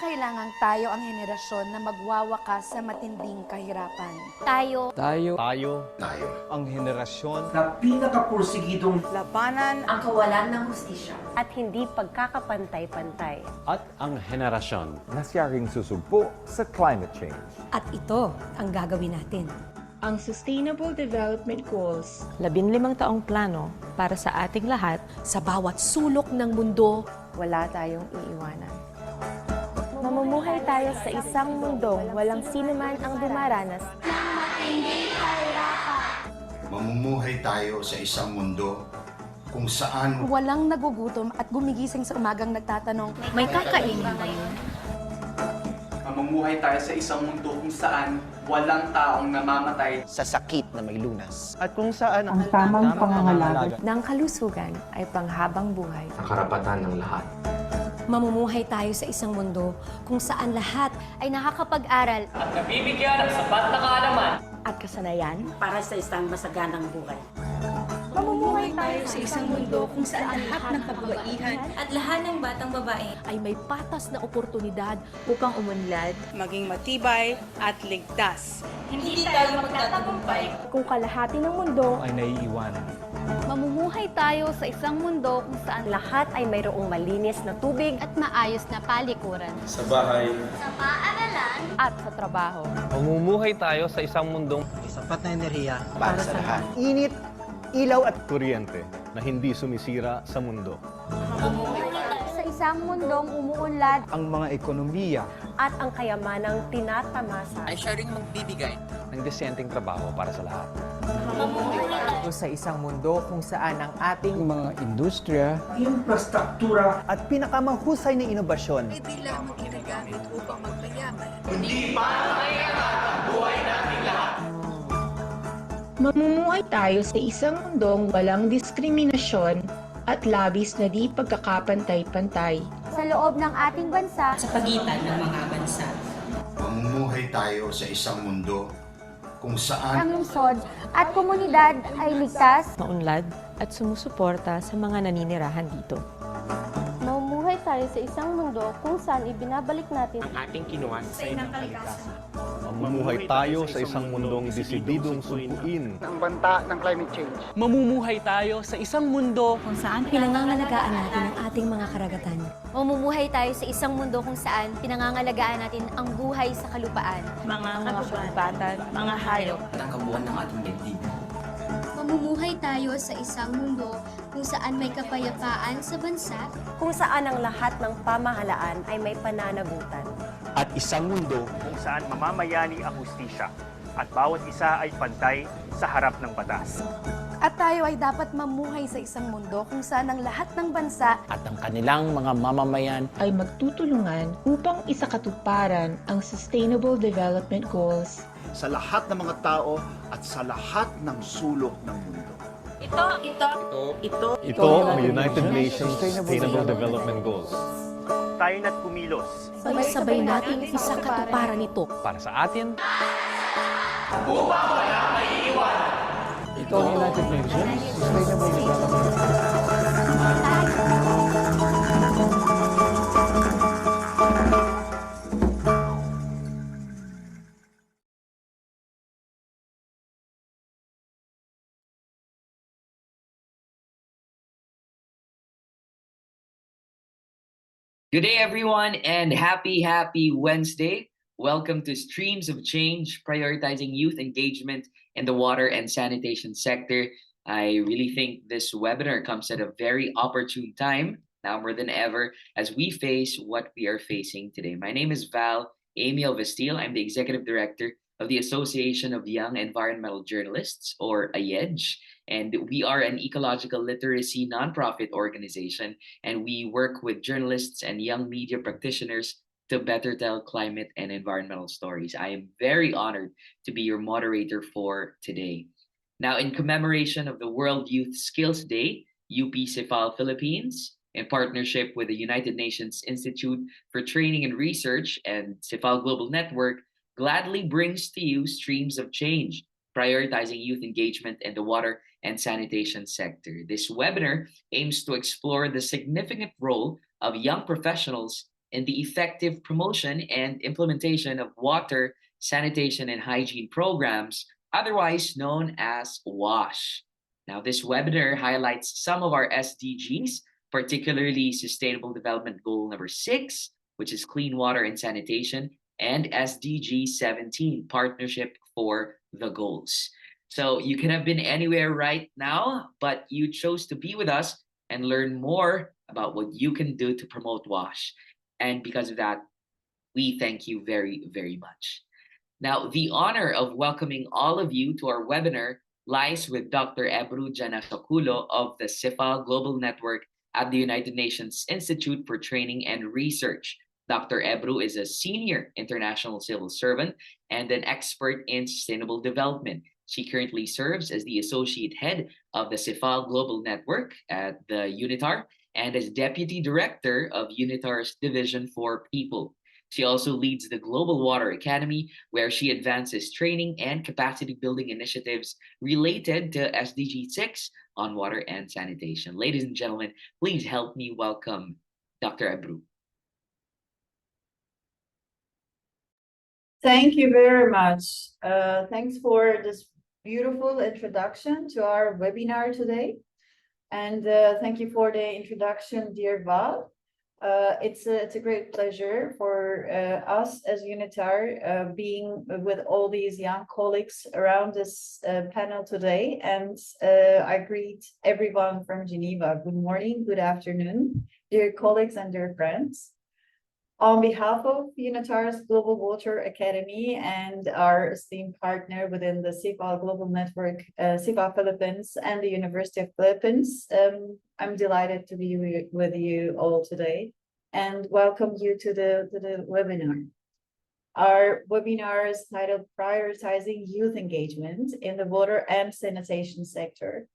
kinakailangan tayo ang henerasyon na magwawakas sa matinding kahirapan. Tayo Ang henerasyon na pinakapursigidong Labanan ang kawalan ng hustisya at hindi pagkakapantay-pantay. at ang henerasyon na siyang susugpo sa climate change. At ito ang gagawin natin. Ang Sustainable Development Goals. 15 taong plano para sa ating lahat. Sa bawat sulok ng mundo, Wala tayong iiwanan. Mamumuhay tayo sa isang mundong walang sinuman ang dumaranas. Mamumuhay tayo sa isang mundo kung saan walang nagugutom at gumigising sa umagang nagtatanong, may kakainin ba yun? Mamumuhay tayo sa isang mundo kung saan walang taong namamatay sa sakit na may lunas. at kung saan Ang tamang pangangalaga. Ng kalusugan ay panghabang buhay. ang karapatan ng lahat. Mamumuhay tayo sa isang mundo kung saan lahat ay nakakapag-aral At nabibigyan ng sapat na kaalaman At kasanayan, para sa isang masaganang buhay. mamumuhay tayo sa isang mundo kung saan lahat ng kababaihan at lahat ng batang babae Ay may patas na oportunidad upang umunlad, maging matibay at ligtas. hindi tayo magtatagumpay. kung kalahati ng mundo, ay naiiwanan. Mamumuhay tayo sa isang mundo kung saan lahat ay mayroong malinis na tubig at maayos na palikuran. Sa bahay, Sa paaralan at sa trabaho. Mamumuhay tayo sa isang mundong Sapat na enerhiya para sa lahat. Init, ilaw at kuryente na hindi sumisira sa mundo. sa isang mundong umuunlad ang mga ekonomiya. At ang kayamanang tinatamasa. siya ring magbibigay Ng disenteng trabaho para sa lahat. Sa isang mundo kung saan ang ating Mga industriya Infrastruktura at pinakamahusay na inobasyon. Mamumuhay tayo sa isang mundong walang diskriminasyon at labis na di pagkakapantay-pantay. sa loob ng ating bansa. Sa pagitan ng mga bansa. mamumuhay tayo sa isang mundo kung saan Ang lungsod at komunidad ay ligtas. maunlad at sumusuporta sa mga naninirahan dito. Mamumuhay tayo sa isang mundo kung saan ibinabalik natin ating kinuha sa inang kalikasan. Mamumuhay tayo sa isang mundong desididong sugpuin Ang banta ng climate change. Mamumuhay tayo sa isang mundo Kung saan pinangangalagaan natin ang ating mga karagatan. Mamumuhay tayo sa isang mundo kung saan pinangangalagaan natin ang buhay sa kalupaan. mga kagubatan, mga hayop. At ang kabuuan ng ating daigdig. Mamumuhay tayo sa isang mundo kung saan may kapayapaan sa bansa. Kung saan ang lahat ng pamahalaan ay may pananagutan. at isang mundo Kung saan mamamayani ang hustisya at bawat isa ay pantay sa harap ng batas. At tayo ay dapat mamuhay sa isang mundo kung saan ang lahat ng bansa At ang kanilang mga mamamayan Ay magtutulungan upang isakatuparan ang Sustainable Development Goals. sa lahat ng mga tao at sa lahat ng sulok ng mundo. Ito ang United Nations Sustainable Development Goals. Tayo na't kumilos Sabay-sabay nating isakatuparan ito. Para sa atin, ito ang United Nations Sustainable Development. Good day, everyone, and happy Wednesday. Welcome to Streams of Change, prioritizing youth engagement in the water and sanitation sector. I really think this webinar comes at a very opportune time, now more than ever, as we face what we are facing today. My name is Val Amiel Vestille. I'm the Executive Director of the Association of Young Environmental Journalists, or AYEJ. And we are an ecological literacy nonprofit organization, and we work with journalists and young media practitioners to better tell climate and environmental stories. I am very honored to be your moderator for today. Now, in commemoration of the World Youth Skills Day, UP CIFAL Philippines, in partnership with the United Nations Institute for Training and Research and CIFAL Global Network, gladly brings to you Streams of Change, prioritizing youth engagement in the water and sanitation sector. This webinar aims to explore the significant role of young professionals in the effective promotion and implementation of water, sanitation, and hygiene programs, otherwise known as WASH. Now, this webinar highlights some of our SDGs, particularly Sustainable Development Goal number 6, which is clean water and sanitation, and SDG 17, Partnership for the Goals. So you could have been anywhere right now, but you chose to be with us and learn more about what you can do to promote WASH. And because of that, we thank you very, very much. Now, the honor of welcoming all of you to our webinar lies with Dr. Ebru Janasakulo of the CIFAL Global Network at the United Nations Institute for Training and Research. Dr. Ebru is a senior international civil servant and an expert in sustainable development. She currently serves as the associate head of the CIFAL Global Network at the UNITAR and as deputy director of UNITAR's Division for People. She also leads the Global Water Academy, where she advances training and capacity building initiatives related to SDG 6 on water and sanitation. Ladies and gentlemen, please help me welcome Dr. Ebru. Thank you very much. Thanks for this beautiful introduction to our webinar today. And thank you for the introduction, dear Val. It's a great pleasure for us as UNITAR being with all these young colleagues around this panel today. And I greet everyone from Geneva. Good morning, good afternoon, dear colleagues and dear friends. On behalf of UNITAR's Global Water Academy and our esteemed partner within the CIFAL Global Network, CIFAL Philippines and the University of Philippines, I'm delighted to be with you all today and welcome you to the webinar. Our webinar is titled Prioritizing Youth Engagement in the Water and Sanitation Sector.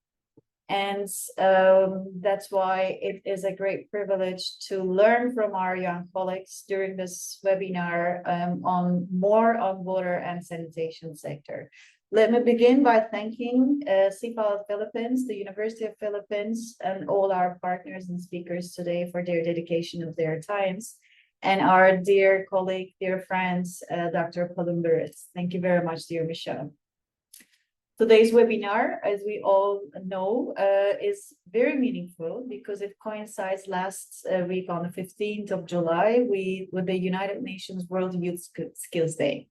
And that's why it is a great privilege to learn from our young colleagues during this webinar on more on water and sanitation sector. Let me begin by thanking CIFAL Philippines, the University of Philippines, and all our partners and speakers today for their dedication of their times, and our dear colleague, dear friends, Dr. Palumburis. Thank you very much, dear Michelle. Today's webinar, as we all know, is very meaningful because it coincides last week on the 15th of July with the United Nations World Youth Skills Day.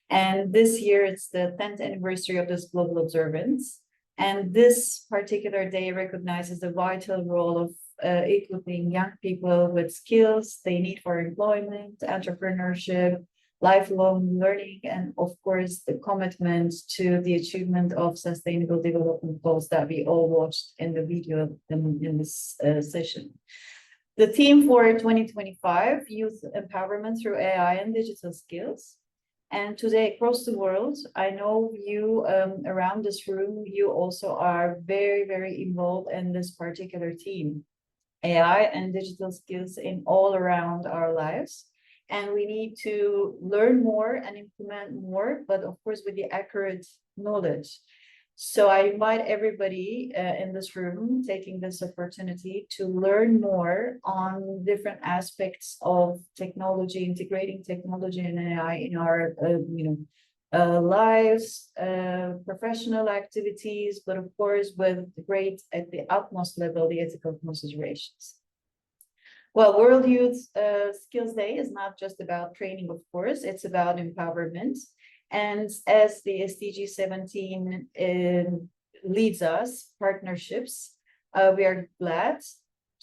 And this year, it's the 10th anniversary of this global observance. And this particular day recognizes the vital role of equipping young people with skills they need for employment, entrepreneurship, lifelong learning, and of course, the commitment to the achievement of sustainable development goals that we all watched in the video in this session. The theme for 2025, Youth Empowerment through AI and Digital Skills. And today across the world, I know you around this room, you also are very, very involved in this particular theme, AI and digital skills in all around our lives. And we need to learn more and implement more, but of course with the accurate knowledge. So I invite everybody in this room taking this opportunity to learn more on different aspects of technology, integrating technology and AI in our lives, professional activities, but of course with great, at the utmost level, the ethical considerations. Well, World Youth Skills Day is not just about training, of course, it's about empowerment. And as the SDG 17 leads us, partnerships, we are glad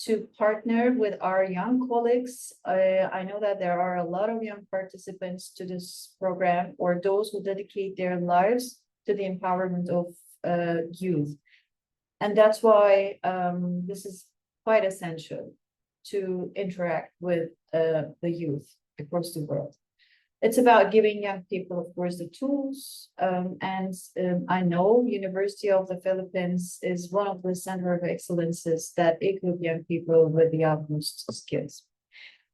to partner with our young colleagues. I know that there are a lot of young participants to this program, or those who dedicate their lives to the empowerment of youth. And that's why this is quite essential to interact with the youth across the world. It's about giving young people, of course, the tools. I know University of the Philippines is one of the center of excellences that equip young people with the utmost skills.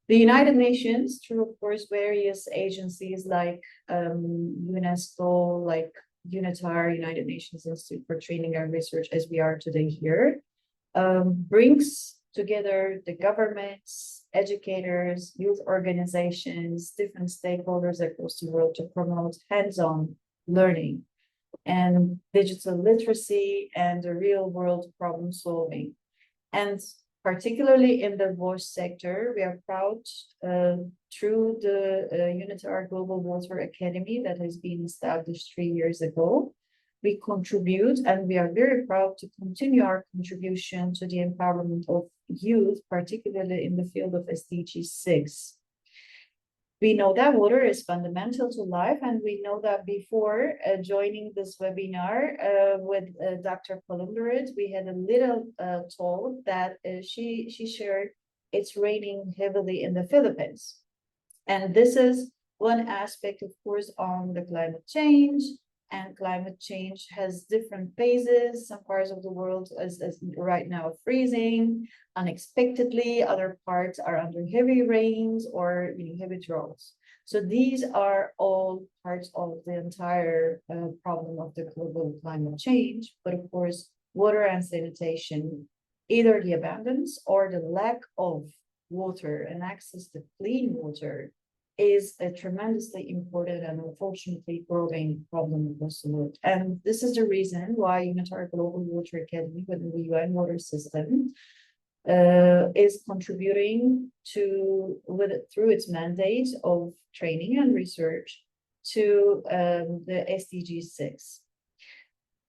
The United Nations, through, of course, various agencies like UNESCO, like UNITAR, United Nations Institute for Training and Research, as we are today here, brings together the governments, educators, youth organizations, different stakeholders across the world to promote hands-on learning and digital literacy and the real world problem solving. And particularly in the WASH sector, we are proud through the UNITAR Global Water Academy that has been established 3 years ago. We contribute and we are very proud to continue our contribution to the empowerment of youth, particularly in the field of SDG 6. We know that water is fundamental to life, and we know that before joining this webinar with Dr. Palumbarit, we had a little talk that she shared. It's raining heavily in the Philippines. And this is one aspect, of course, on the climate change. And climate change has different phases. Some parts of the world is right now freezing unexpectedly. Other parts are under heavy rains or heavy droughts. So these are all parts of the entire problem of the global climate change. But of course, water and sanitation, either the abundance or the lack of water and access to clean water, is a tremendously important and unfortunately growing problem across the world. And this is the reason why UNITAR Global Water Academy within the UN water system is contributing through its mandate of training and research to the SDG 6.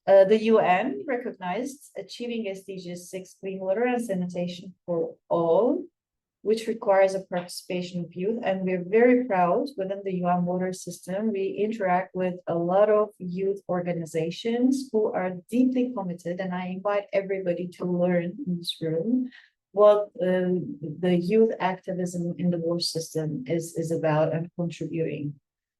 The UN recognized achieving SDG 6 clean water and sanitation for all, which requires a participation of youth. And we're very proud within the UN water system. We interact with a lot of youth organizations who are deeply committed. And I invite everybody to learn in this room what the youth activism in the water system is about and contributing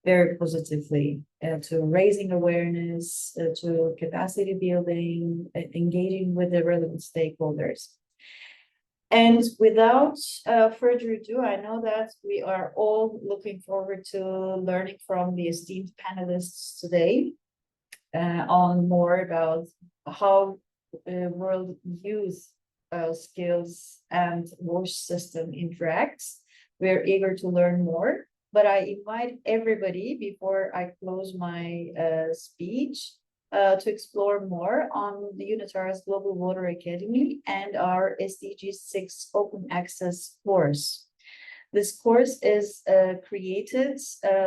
very positively to raising awareness, to capacity building, engaging with the relevant stakeholders. And without further ado, I know that we are all looking forward to learning from the esteemed panelists today on more about how world youth skills and WASH system interacts. We're eager to learn more, but I invite everybody before I close my speech to explore more on the UNITAR's Global Water Academy and our SDG 6 Open Access course. This course is created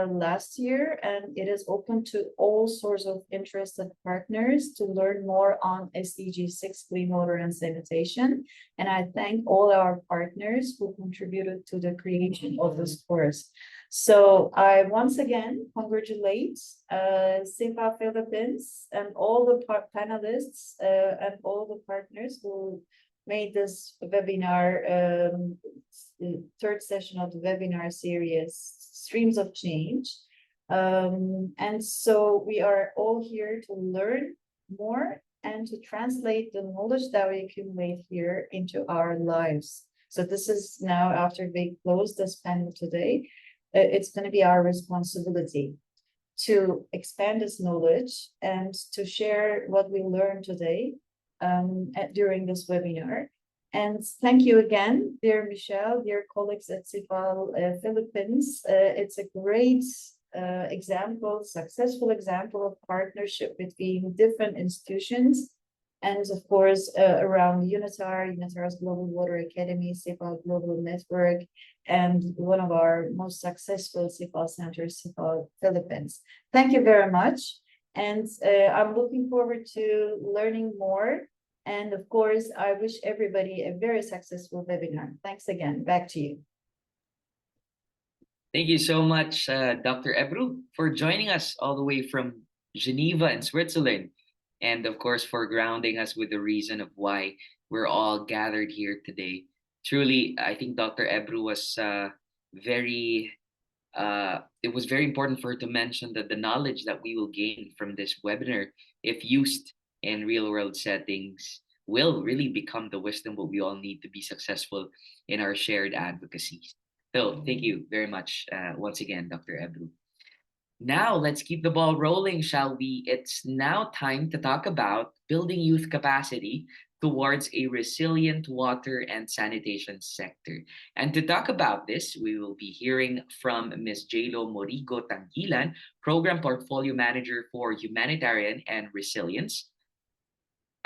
last year, and it is open to all sorts of interested partners to learn more on SDG 6 clean water and sanitation. And I thank all our partners who contributed to the creation of this course. So I once again congratulate CIFAL Philippines and all the panelists and all the partners who made this webinar, third session of the webinar series, Streams of Change. And so we are all here to learn more and to translate the knowledge that we accumulate here into our lives. So this is now, after we close this panel today, it's going to be our responsibility to expand this knowledge and to share what we learned today during this webinar. And thank you again, dear Michelle, dear colleagues at CIFAL Philippines. It's a great example, successful example of partnership between different institutions. And of course, around UNITAR's Global Water Academy, CIFAL Global Network, and one of our most successful CIFAL centers, CIFAL Philippines. Thank you very much. And I'm looking forward to learning more. And of course, I wish everybody a very successful webinar. Thanks again. Back to you. Thank you so much, Dr. Ebru, for joining us all the way from Geneva in Switzerland. And of course, for grounding us with the reason of why we're all gathered here today. Truly, I think Dr. Ebru was it was very important for her to mention that the knowledge that we will gain from this webinar, if used in real world settings, will really become the wisdom what we all need to be successful in our shared advocacies. So thank you very much once again, Dr. Ebru. Now, let's keep the ball rolling, shall we? It's now time to talk about building youth capacity towards a resilient water and sanitation sector. And to talk about this, we will be hearing from Ms. Jlo Morigo Tangilan, Program Portfolio Manager for Humanitarian and Resilience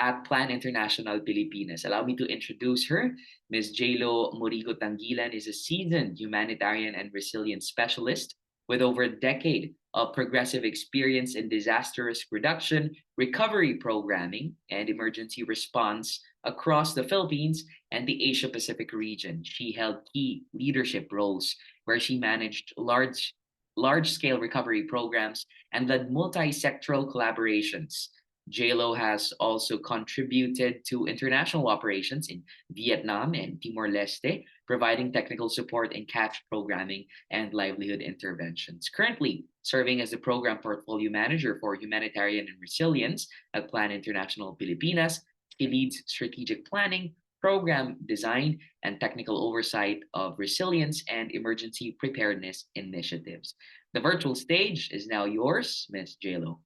at Plan International Pilipinas. Allow me to introduce her. Ms. Jlo Morigo Tangilan is a seasoned humanitarian and resilience specialist with over a decade of progressive experience in disaster risk reduction, recovery programming, and emergency response across the Philippines and the Asia Pacific region. She held key leadership roles where she managed large-scale recovery programs and led multi-sectoral collaborations. JLo has also contributed to international operations in Vietnam and Timor-Leste, providing technical support in catch programming and livelihood interventions. Currently serving as the Program Portfolio Manager for Humanitarian and Resilience at Plan International Pilipinas, she leads strategic planning, program design, and technical oversight of resilience and emergency preparedness initiatives. The virtual stage is now yours, Ms. JLo.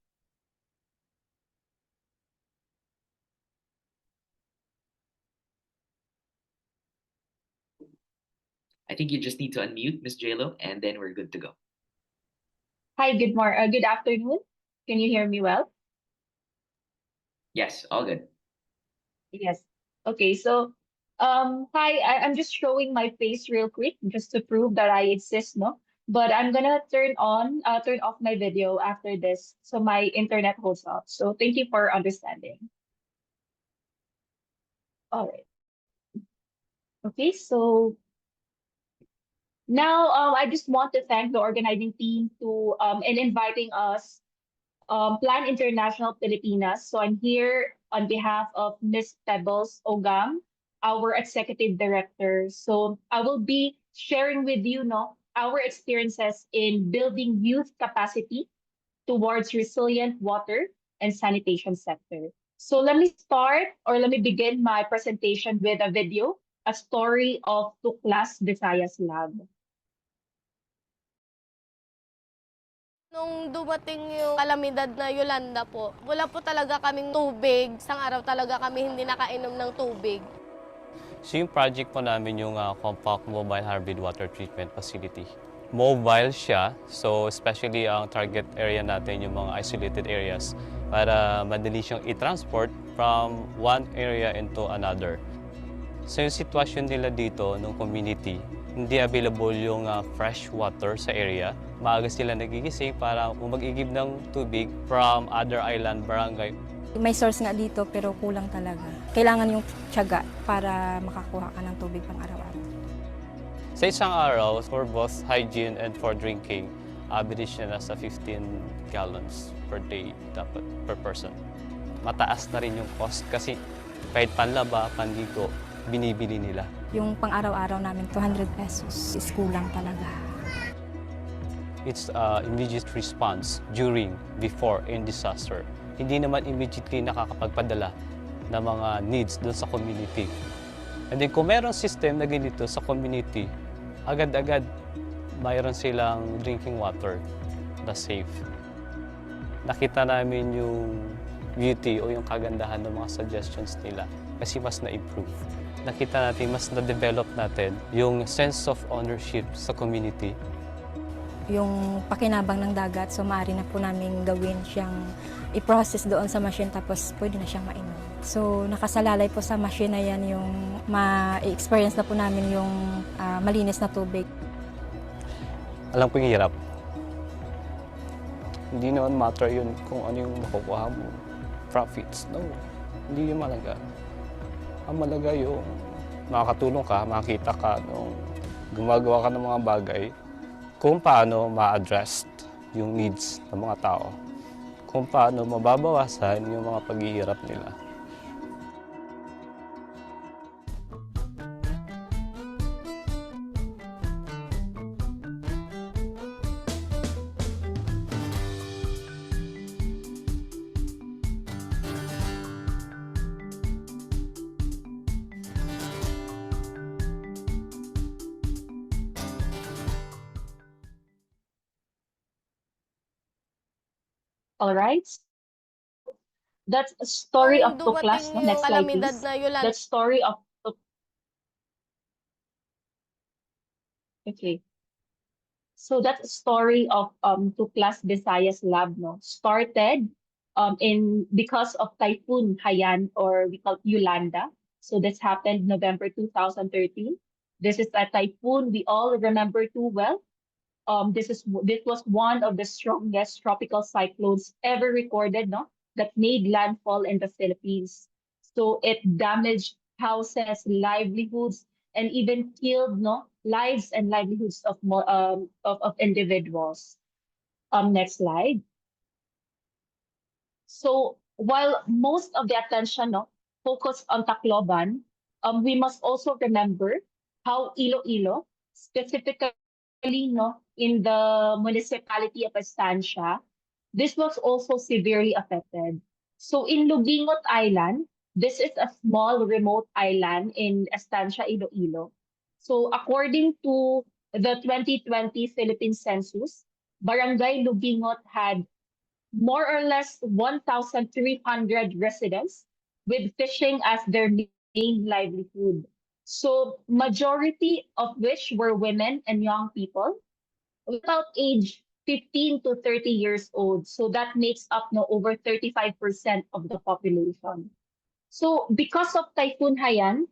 I think you just need to unmute, Ms. JLo, and then we're good to go. Hi, good afternoon. Can you hear me well? Yes, all good. Yes. Okay, so hi, I'm just showing my face real quick just to prove that I exist, no? But I'm gonna turn off my video after this so my internet holds up. So thank you for understanding. All right. Okay, so now I just want to thank the organizing team to in inviting us Plan International Pilipinas. So I'm here on behalf of Ms. Pebbles Ogam, our executive director. So I will be sharing with you our experiences in building youth capacity towards resilient water and sanitation sector. So let me begin my presentation with a video, a story of Tuklas Visayas Lab. Nung dumating yung kalamidad na Yolanda po, wala po talaga kaming tubig. Isang araw talaga kami hindi nakainom ng tubig. So yung project po namin yung Compact Mobile Hybrid Water Treatment Facility. Mobile siya, so especially ang target area natin yung mga isolated areas para madali siyang i-transport from one area into another. So yung sitwasyon nila dito ng community, hindi available yung fresh water sa area. Maaga sila nagigising para mag-igib ng tubig from other island barangay. May source nga dito pero kulang talaga. Kailangan yung tiyaga para makakuha ka ng tubig pang araw-araw. Sa isang araw, for both hygiene and for drinking, average na nasa 15 gallons per day dapat per person. Mataas na rin yung cost kasi kahit panlaba, panligo, binibili nila. Yung pang-araw-araw namin, 200 pesos, is kulang talaga. It's immediate response during, before, and disaster. Hindi naman immediately nakakapagpadala ng mga needs doon sa community. And then kung meron system na ganito sa community, agad-agad mayroon silang drinking water na safe. Nakita namin yung beauty o yung kagandahan ng mga suggestions nila kasi mas na-improve. Nakita natin, mas na-develop natin yung sense of ownership sa community. Yung pakinabang ng dagat, so maaari na po namin gawin siyang i-process doon sa machine tapos pwede na siyang mainom. So nakasalalay po sa machine na yan yung ma-experience na po namin yung malinis na tubig. Alam ko yung hirap. Hindi naman matter yun kung ano yung makukuha mo. Profits, no. Hindi yung malaga. Ang malaga yung makakatulong ka, makakita ka nung gumagawa ka ng mga bagay kung paano ma-address yung needs ng mga tao, kung paano mababawasan yung mga paghihirap nila. All right. That's a story of Nung Tuklas. dumating No? yung Next slide, kalamidad please. na Yolanda. That story of okay. So that story of Tuklas Visayas Lab no started in because of Typhoon Haiyan, or we call it Yolanda. So this happened November 2013. This is a typhoon we all remember too well. This was one of the strongest tropical cyclones ever recorded, no, that made landfall in the Philippines. So it damaged houses, livelihoods, and even killed, no, lives and livelihoods of of individuals. Next slide. So while most of the attention, no, focused on Tacloban, we must also remember how Iloilo, specifically, no, in the municipality of Estancia, this was also severely affected. So in Lugingot Island, this is a small remote island in Estancia, Iloilo. So according to the 2020 Philippine census, Barangay Lugingot had more or less 1,300 residents with fishing as their main livelihood. So majority of which were women and young people about age 15 to 30 years old. So that makes up no over 35% of the population. So because of Typhoon Haiyan,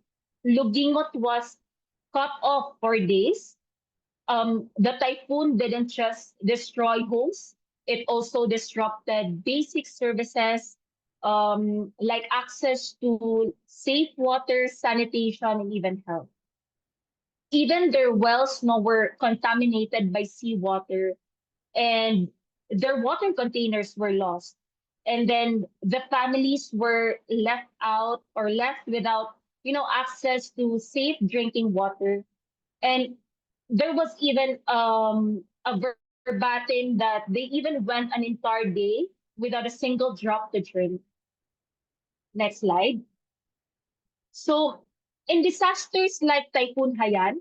Lugingot was cut off for days. The typhoon didn't just destroy homes, it also disrupted basic services like access to safe water, sanitation, and even health. Even their wells no, were contaminated by seawater, and their water containers were lost. And then the families were left out or left without, access to safe drinking water. And there was even a verbatim that they even went an entire day without a single drop to drink. Next slide. So in disasters like Typhoon Haiyan,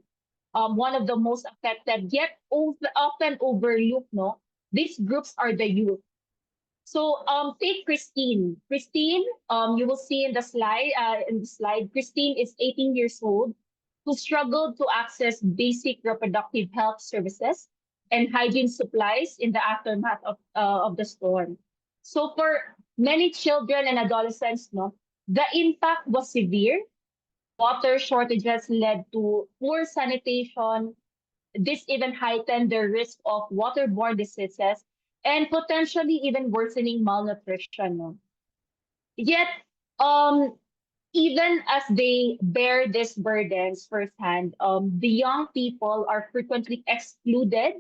one of the most affected yet often overlooked, no, these groups are the youth. So take Christine. Christine, you will see in the slide. Christine is 18 years old, who struggled to access basic reproductive health services and hygiene supplies in the aftermath of the storm. So for many children and adolescents, no, the impact was severe. Water shortages led to poor sanitation. This even heightened the risk of waterborne diseases and potentially even worsening malnutrition. No? Yet, um, even as they bear these burdens firsthand, the young people are frequently excluded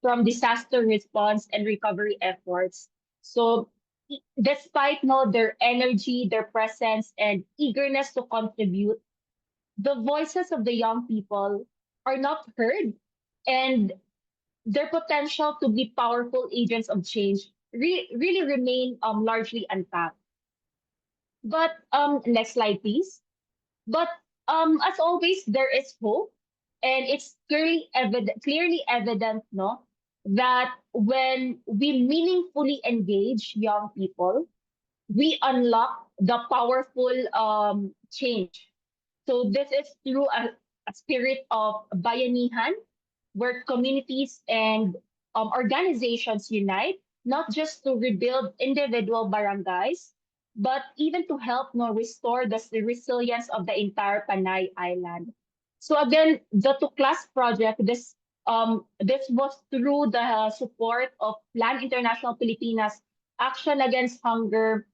from disaster response and recovery efforts. So, despite no, their energy, their presence, and eagerness to contribute, the voices of the young people are not heard, and their potential to be powerful agents of change really remain largely untapped. But next slide, please. But as always, there is hope, and it's clearly evident, no, that when we meaningfully engage young people, we unlock the powerful change. So this is through a spirit of bayanihan, where communities and organizations unite, not just to rebuild individual barangays, but even to help restore the resilience of the entire Panay Island. So again, the Tuklas project, this was through the support of Plan International Pilipinas, Action Against Hunger,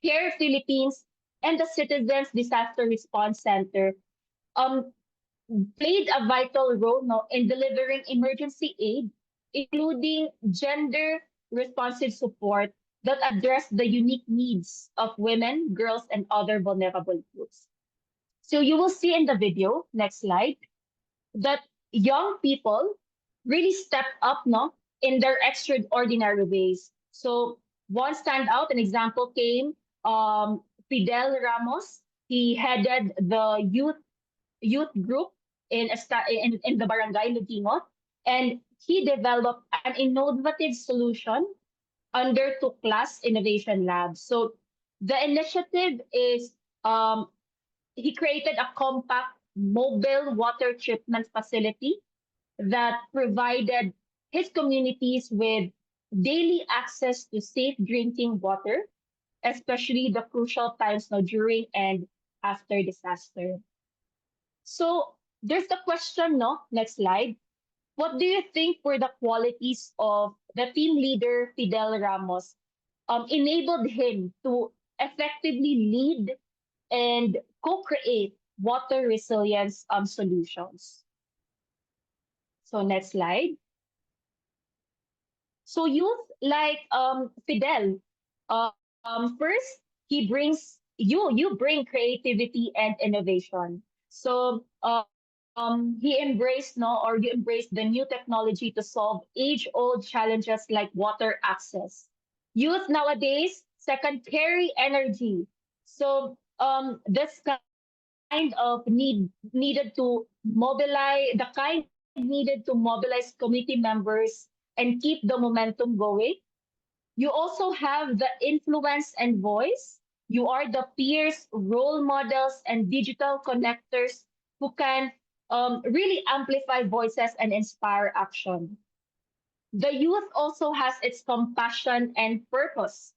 Care Philippines, and the Citizens Disaster Response Center. Played a vital role, no, in delivering emergency aid, including gender responsive support that address the unique needs of women, girls, and other vulnerable groups. So you will see in the video, next slide, that young people really step up, no, in their extraordinary ways. So one standout, an example came, Fidel Ramos. He headed the youth group in the barangay Lugingot, and he developed an innovative solution under Tuklas Innovation Lab. So The initiative is he created a compact mobile water treatment facility that provided his communities with daily access to safe drinking water, especially the crucial times now during and after disaster. So there's the question, no? Next slide. What do you think were the qualities of the team leader, Fidel Ramos, enabled him to effectively lead and co-create water resilience solutions? So next slide. So youth like Fidel, first he brings you bring creativity and innovation. So he embraced no or you embrace the new technology to solve age-old challenges like water access. Youth nowadays, second, carry energy. So this kind of needed to mobilize the kind needed to mobilize committee members and keep the momentum going. You also have the influence and voice. You are the peers, role models, and digital connectors who can really amplify voices and inspire action. The youth also has its compassion and purpose.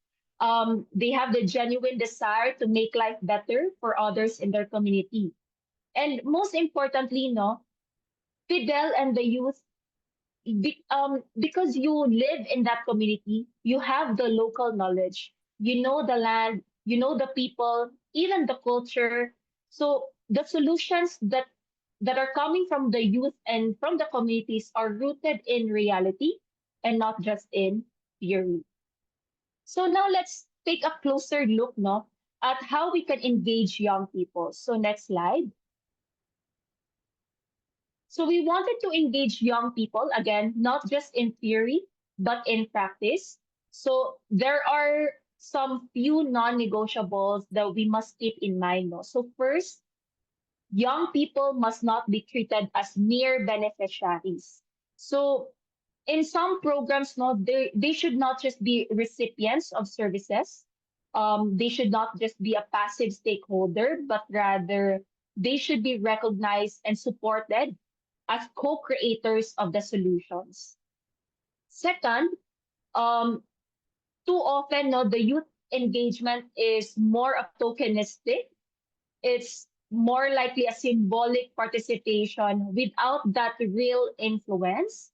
They have the genuine desire to make life better for others in their community. And most importantly, no, Fidel and the youth, because you live in that community, you have the local knowledge. You know the land, you know the people, even the culture. So the solutions that are coming from the youth and from the communities are rooted in reality and not just in theory. So now let's take a closer look, no, at how we can engage young people. So next slide. So we wanted to engage young people, again, not just in theory, but in practice. So there are some few non-negotiables that we must keep in mind. No? So first, young people must not be treated as mere beneficiaries. So in some programs, no, they should not just be recipients of services. They should not just be a passive stakeholder, but rather they should be recognized and supported as co-creators of the solutions. Second, too often, no, the youth engagement is more of tokenistic. It's more likely a symbolic participation without that real influence.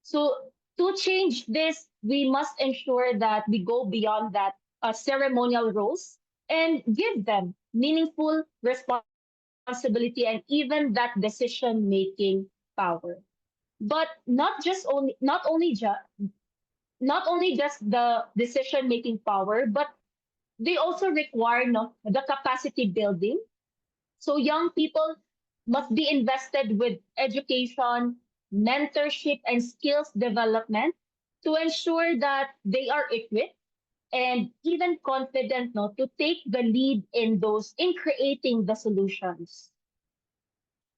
So to change this, we must ensure that we go beyond that ceremonial roles and give them meaningful responsibility and even that decision-making power. But not only just the decision-making power, but they also require no, the capacity building. So young people must be invested with education, mentorship, and skills development to ensure that they are equipped and even confident no, to take the lead in creating the solutions.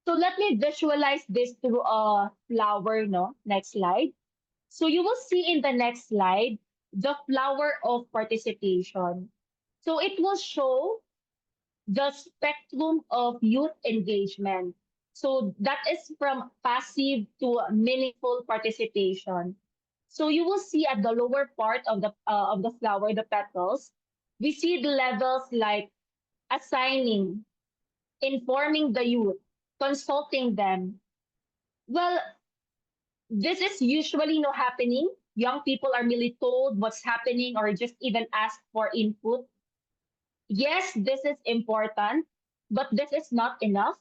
So let me visualize this through a flower, no? Next slide. So you will see in the next slide the flower of participation. So it will show the spectrum of youth engagement. So that is from passive to meaningful participation. So you will see at the lower part of the flower, the petals, we see the levels like assigning, informing the youth, consulting them. Well, this is usually not happening. Young people are merely told what's happening or just even ask for input. Yes, this is important, but this is not enough.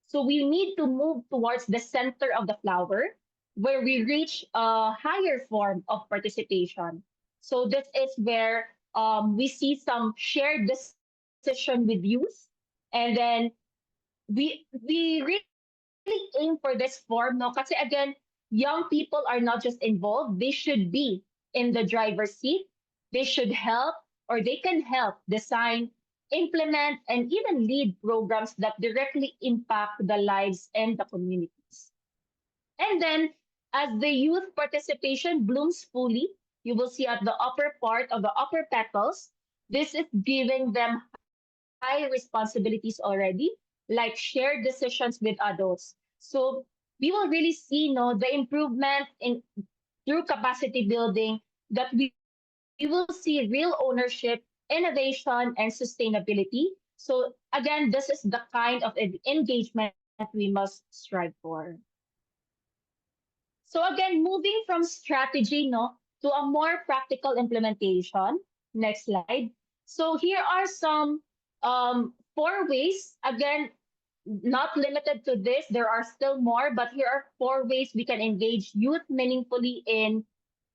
So we need to move towards the center of the flower where we reach a higher form of participation. So this is where we see some shared decision with youth. And then we really aim for this form, no? Kasi again, young people are not just involved, they should be in the driver's seat. They should help or they can help design, implement, and even lead programs that directly impact the lives and the communities. And then as the youth participation blooms fully, you will see at the upper part of the upper petals, This is giving them high responsibilities already, like shared decisions with adults. So we will really see the improvement in through capacity building that we will see real ownership, innovation, and sustainability. So again, this is the kind of engagement we must strive for. So again, moving from strategy to a more practical implementation. Next slide. So here are some 4 ways. Again, not limited to this, there are still more, but here are 4 ways we can engage youth meaningfully in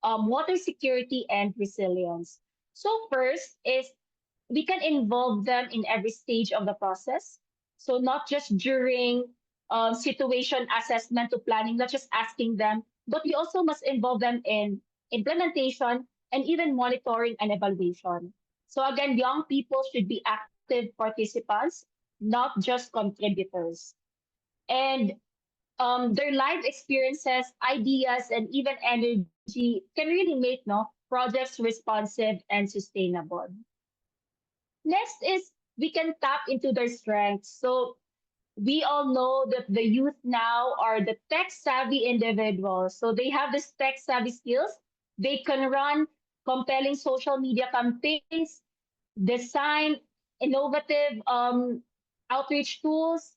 water security and resilience. So first is we can involve them in every stage of the process. So not just during situation assessment to planning, not just asking them, but we also must involve them in implementation and even monitoring and evaluation. So again, young people should be active participants, not just contributors. And their life experiences, ideas, and even energy can really make projects responsive and sustainable. Next is we can tap into their strengths. So we all know that the youth now are the tech savvy individuals. So they have this tech savvy skills. They can run compelling social media campaigns, design innovative outreach tools,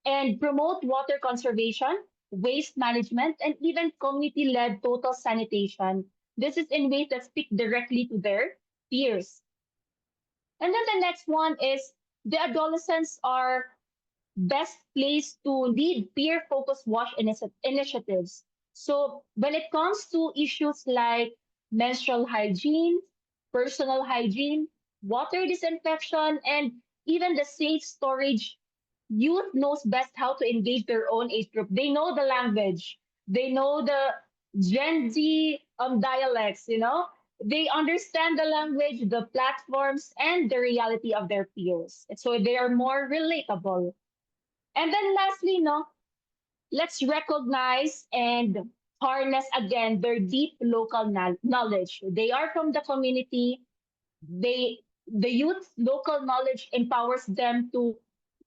and promote water conservation, waste management, and even community-led total sanitation. This is in ways that speak directly to their peers. And then the next one is the adolescents are best placed to lead peer-focused wash initiatives. So when it comes to issues like menstrual hygiene, personal hygiene, water disinfection, and even the safe storage, youth knows best how to engage their own age group. They know the language. They know the Gen Z dialects, They understand the language, the platforms, and the reality of their peers. And so they are more relatable. And then lastly, let's recognize and harness again their deep local knowledge. They are from the community. The youth local knowledge empowers them to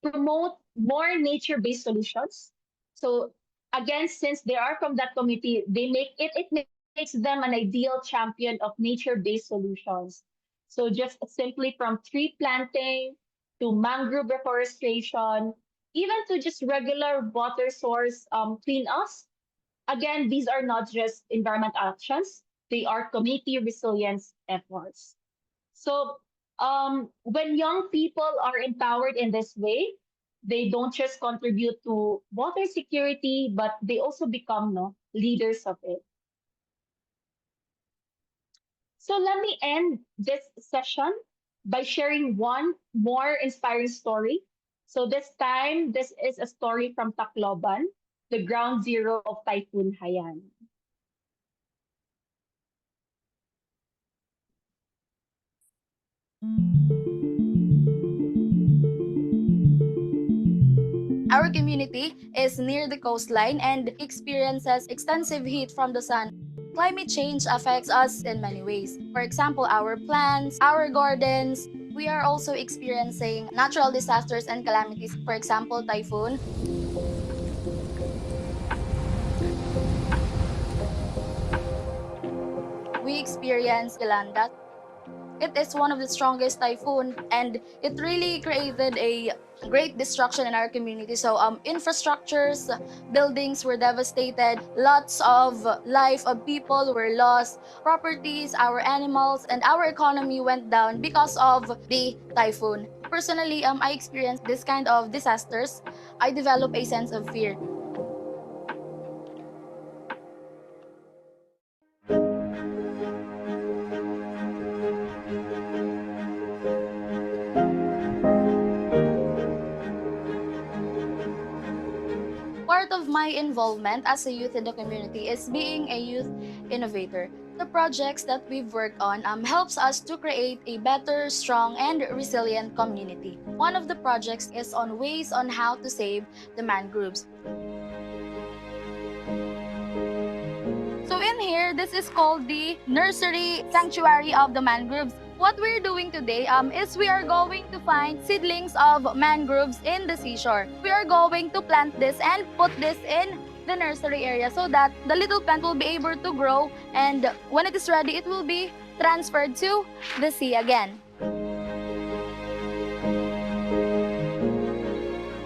promote more nature-based solutions. So again, since they are from that community, it makes them an ideal champion of nature-based solutions. So just simply from tree planting to mangrove reforestation, even to just regular water source cleanups. Again, these are not just environment actions, they are community resilience efforts. So when young people are empowered in this way, they don't just contribute to water security, but they also become leaders of it. So let me end this session by sharing one more inspiring story. So this time, this is a story from Tacloban, the ground zero of Typhoon Haiyan. Our community is near the coastline and experiences extensive heat from the sun. Climate change affects us in many ways. For example, our plants, our gardens. We are also experiencing natural disasters and calamities. For example, typhoon. We experience Yolanda. It is one of the strongest typhoon and it really created a great destruction in our community. So infrastructures, buildings were devastated, lots of life of people were lost, properties, our animals, and our economy went down because of the typhoon. Personally, I experienced this kind of disasters. I developed a sense of fear. Part of my involvement as a youth in the community is being a youth innovator. The projects that we've worked on helps us to create a better, strong, and resilient community. One of the projects is on ways on how to save the mangroves. So in here, this is called the nursery sanctuary of the mangroves. What we're doing today is we are going to find seedlings of mangroves in the seashore. We are going to plant this and put this in the nursery area so that the little plant will be able to grow, and when it is ready, it will be transferred to the sea again.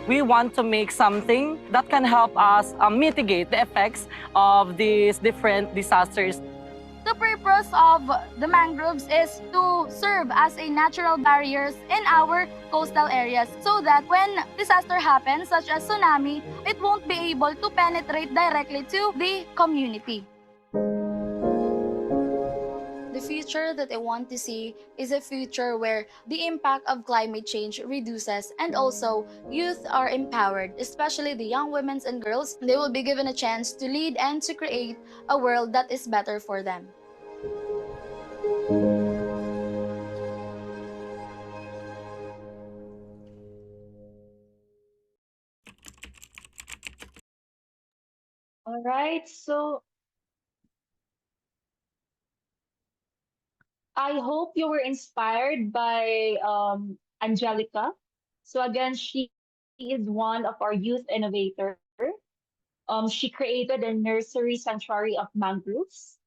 We want to make something that can help us mitigate the effects of these different disasters. The purpose of the mangroves is to serve as a natural barriers in our coastal areas so that when disaster happens, such as tsunami, it won't be able to penetrate directly to the community. The future that I want to see is a future where the impact of climate change reduces and also youth are empowered, especially the young women and girls. They will be given a chance to lead and to create a world that is better for them. All right, so I hope you were inspired by Angelica. So again, she is one of our youth innovators. She created a nursery sanctuary of mangroves,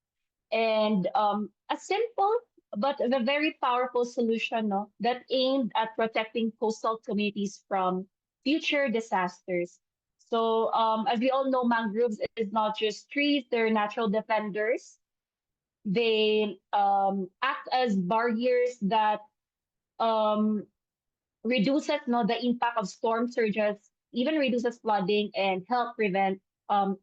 and a simple but a very powerful solution, no, that aimed at protecting coastal communities from future disasters. So as we all know, mangroves is not just trees; they're natural defenders. They act as barriers that um, reduces the impact of storm surges, even reduces flooding and help prevent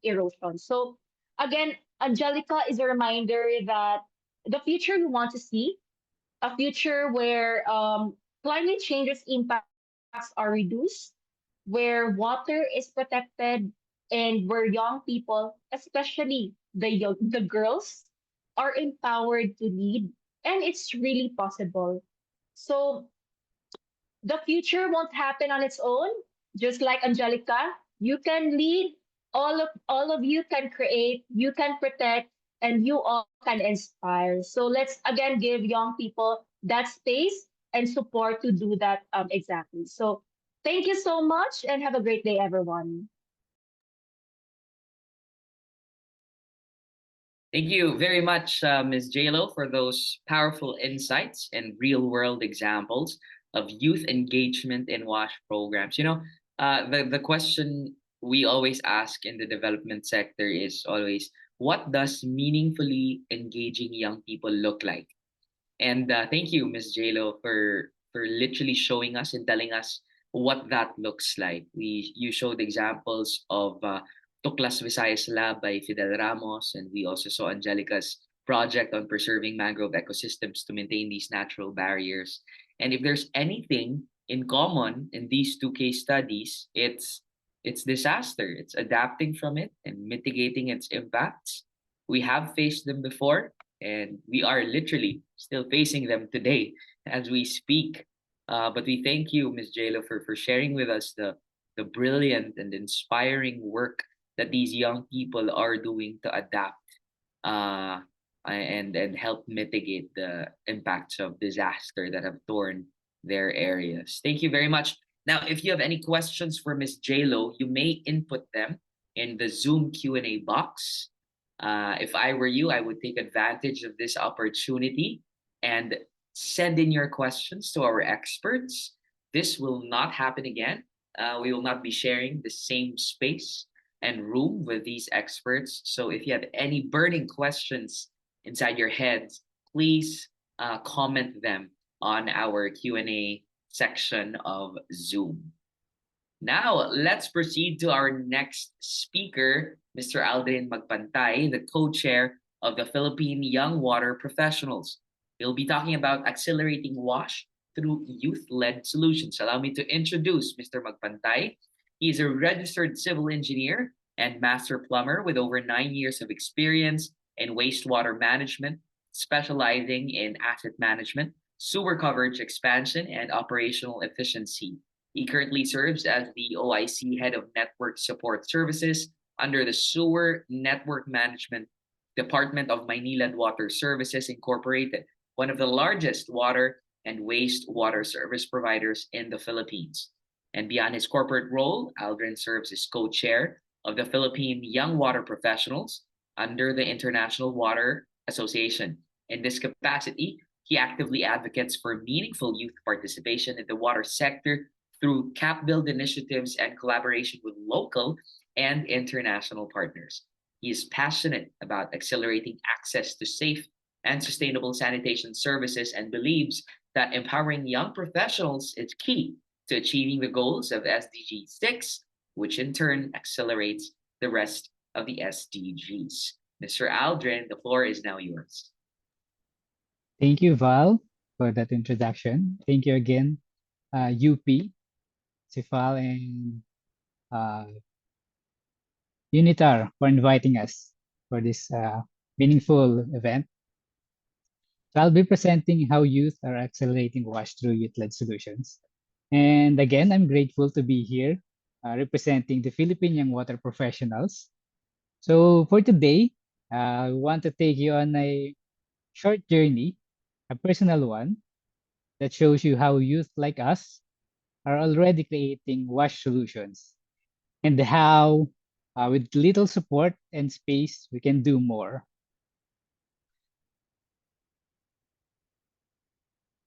erosion. So again, Angelica is a reminder that the future we want to see, a future where climate change's impacts are reduced, where water is protected, and where young people, especially the girls, are empowered to lead, and it's really possible. So the future won't happen on its own. Just like Angelica, you can lead, all of you can create, you can protect, and you all can inspire. So let's again give young people that space and support to do that exactly. So thank you so much and have a great day, everyone. Thank you very much, Ms. JLo, for those powerful insights and real-world examples of youth engagement in WASH programs. The question we always ask in the development sector is always, what does meaningfully engaging young people look like? And thank you, Ms. JLo, for literally showing us and telling us what that looks like. You showed examples of Tuklas Visayas Lab by Fidel Ramos, and we also saw Angelica's project on preserving mangrove ecosystems to maintain these natural barriers. And if there's anything in common in these two case studies, it's disaster. It's adapting from it and mitigating its impacts. We have faced them before, and we are literally still facing them today as we speak. But we thank you, Ms. JLo, for sharing with us the brilliant and inspiring work that these young people are doing to adapt and help mitigate the impacts of disaster that have torn their areas. Thank you very much. Now, if you have any questions for Ms. JLo, you may input them in the Zoom Q&A box. If I were you, I would take advantage of this opportunity and send in your questions to our experts. This will not happen again. We will not be sharing the same space and room with these experts. So if you have any burning questions inside your heads, please comment them on our Q&A section of Zoom. Now, let's proceed to our next speaker, Mr. Aldrin Magpantay, the co-chair of the Philippine Young Water Professionals. He'll be talking about accelerating WASH through youth-led solutions. Allow me to introduce Mr. Magpantay. He is a registered civil engineer and master plumber with over 9 years of experience in wastewater management, specializing in asset management, sewer coverage expansion, and operational efficiency. He currently serves as the OIC Head of Network Support Services under the Sewer Network Management Department of Maynilad Water Services Incorporated. one of the largest water and wastewater service providers in the Philippines. And beyond his corporate role, Aldrin serves as co-chair of the Philippine Young Water Professionals under the International Water Association. In this capacity, he actively advocates for meaningful youth participation in the water sector through CAP-Build initiatives and collaboration with local and international partners. He is passionate about accelerating access to safe and sustainable sanitation services and believes that empowering young professionals is key to achieving the goals of SDG 6, which in turn accelerates the rest of the SDGs. Mr. Aldrin, the floor is now yours. Thank you, Val, for that introduction. Thank you again, UP, CIFAL, and UNITAR for inviting us for this meaningful event. So I'll be presenting how youth are accelerating WASH through youth-led solutions. And again, I'm grateful to be here representing the Philippine Young Water Professionals. So for today, I want to take you on a short journey, a personal one, that shows you how youth like us are already creating WASH solutions and how with little support and space, we can do more.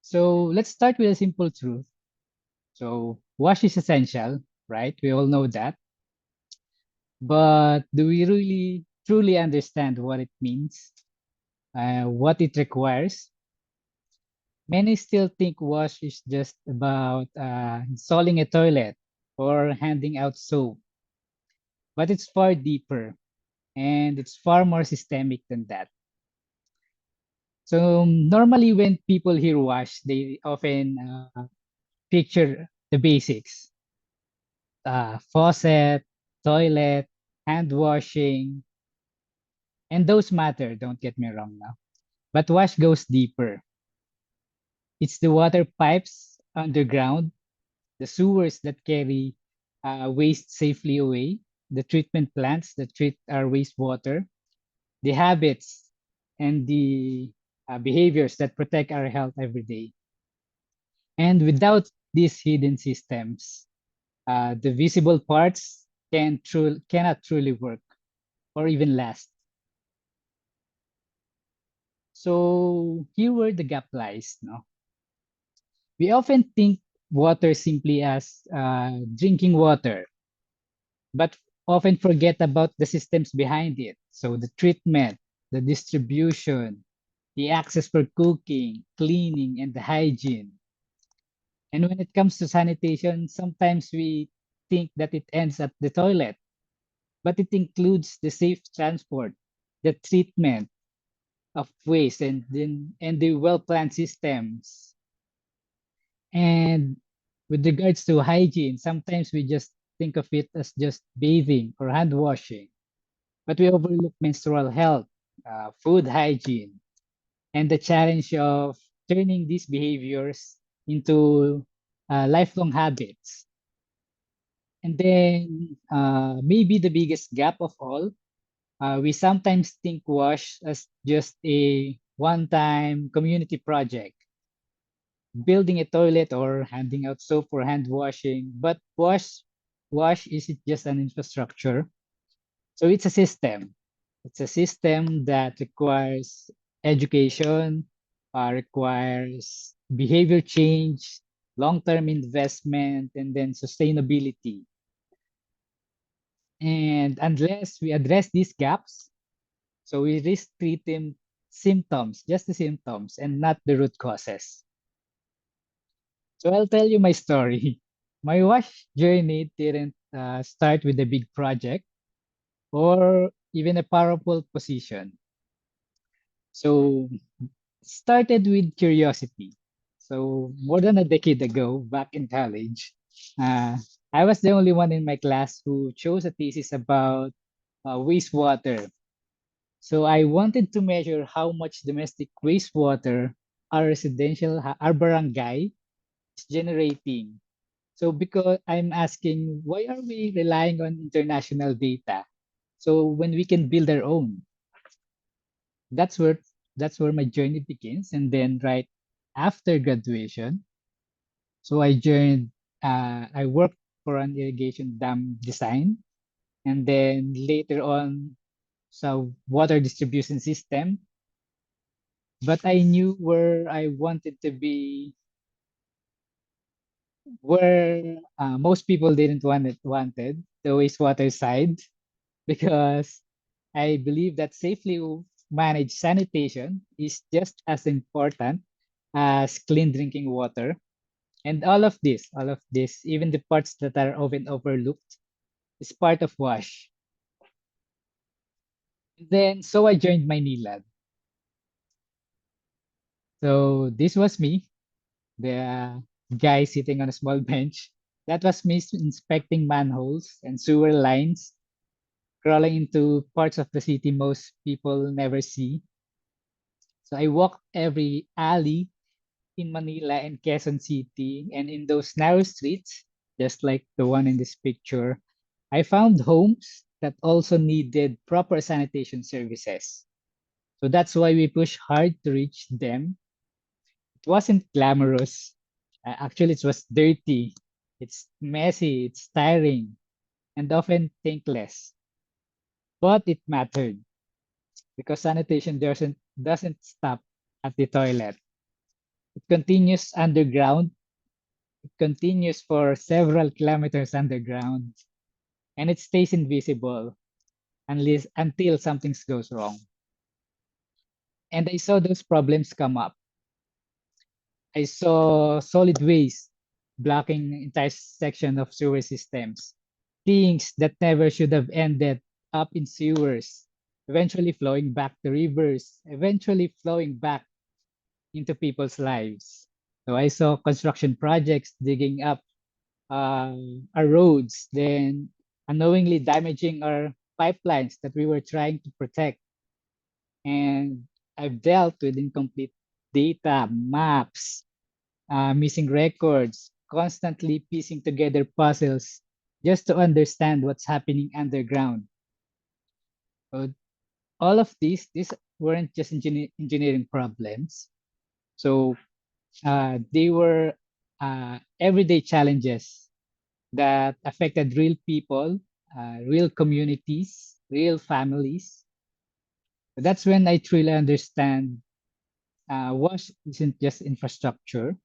So let's start with a simple truth. So WASH is essential, right? We all know that. But do we really truly understand what it means, what it requires? Many still think WASH is just about installing a toilet or handing out soap. But it's far deeper and it's far more systemic than that. So normally when people hear WASH, they often picture the basics. Faucet, toilet, hand washing, and those matter, don't get me wrong now. But WASH goes deeper. It's the water pipes underground, the sewers that carry waste safely away, the treatment plants that treat our wastewater, the habits and the behaviors that protect our health every day. And without these hidden systems, the visible parts cannot truly work or even last. So here where the gap lies. No? We often think water simply as drinking water, but often forget about the systems behind it. So the treatment, the distribution, the access for cooking, cleaning, and the hygiene. And when it comes to sanitation, sometimes we think that it ends at the toilet, but it includes the safe transport, the treatment of waste, and the well-planned systems. And with regards to hygiene, sometimes we just think of it as just bathing or hand washing, but we overlook menstrual health, food hygiene, and the challenge of turning these behaviors into lifelong habits. And then maybe the biggest gap of all, we sometimes think WASH as just a one-time community project, building a toilet or handing out soap for hand washing. But WASH isn't just an infrastructure. So it's a system. It's a system that requires education, requires behavior change, long-term investment, and then sustainability. And unless we address these gaps, so we risk treating symptoms, just the symptoms, and not the root causes. So I'll tell you my story. My WASH journey didn't start with a big project or even a powerful position. So started with curiosity. So more than a decade ago, back in college, I was the only one in my class who chose a thesis about wastewater. So I wanted to measure how much domestic wastewater our barangay is generating. So because I'm asking, why are we relying on international data? So when we can build our own, that's that's where my journey begins. And then right after graduation, so I worked for an irrigation dam design, and then later on, so water distribution system. But I knew where I wanted to be, where most people didn't wanted the wastewater side, because I believe that safely managed sanitation is just as important as clean drinking water. And all of this, even the parts that are often overlooked, is part of WASH. Then, so I joined my NILAD. So this was me, the guy sitting on a small bench. That was me inspecting manholes and sewer lines, crawling into parts of the city most people never see. So I walked every alley in Manila and Quezon City, and in those narrow streets, just like the one in this picture, I found homes that also needed proper sanitation services. So that's why we push hard to reach them. It wasn't glamorous. Actually, it was dirty. It's messy, it's tiring, and often thankless. But it mattered because sanitation doesn't stop at the toilet. It continues underground. It continues for several kilometers underground, and it stays invisible until something goes wrong. And I saw those problems come up. I saw solid waste blocking entire section of sewer systems. Things that never should have ended up in sewers, eventually flowing back to rivers, eventually flowing back into people's lives. So I saw construction projects digging up our roads, then unknowingly damaging our pipelines that we were trying to protect. And I've dealt with incomplete data, maps, missing records, constantly piecing together puzzles just to understand what's happening underground. So all of these weren't just engineering problems. So they were everyday challenges that affected real people, real communities, real families. That's when I truly understand WASH isn't just infrastructure.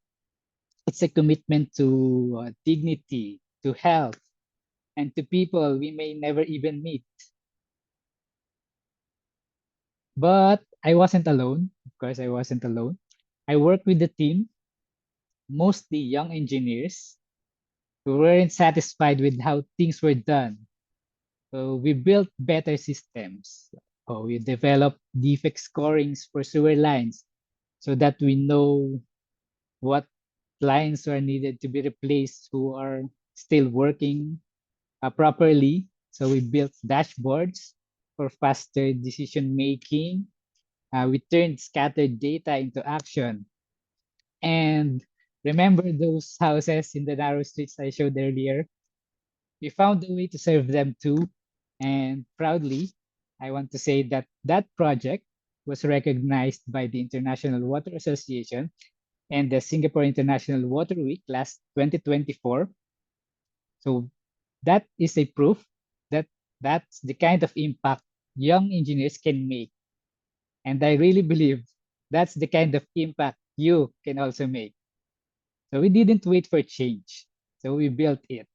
It's a commitment to dignity, to health, and to people we may never even meet. But I wasn't alone. Of course, I wasn't alone. I worked with the team, mostly young engineers who weren't satisfied with how things were done. So we built better systems. So we developed defect scorings for sewer lines so that we know what lines are needed to be replaced who are still working properly. So we built dashboards for faster decision making. We turned scattered data into action. And remember those houses in the narrow streets I showed earlier? We found a way to serve them too. And proudly, I want to say that that project was recognized by the International Water Association and the Singapore International Water Week last 2024. So that is a proof that that's the kind of impact young engineers can make. And I really believe that's the kind of impact you can also make. So we didn't wait for change. So we built it.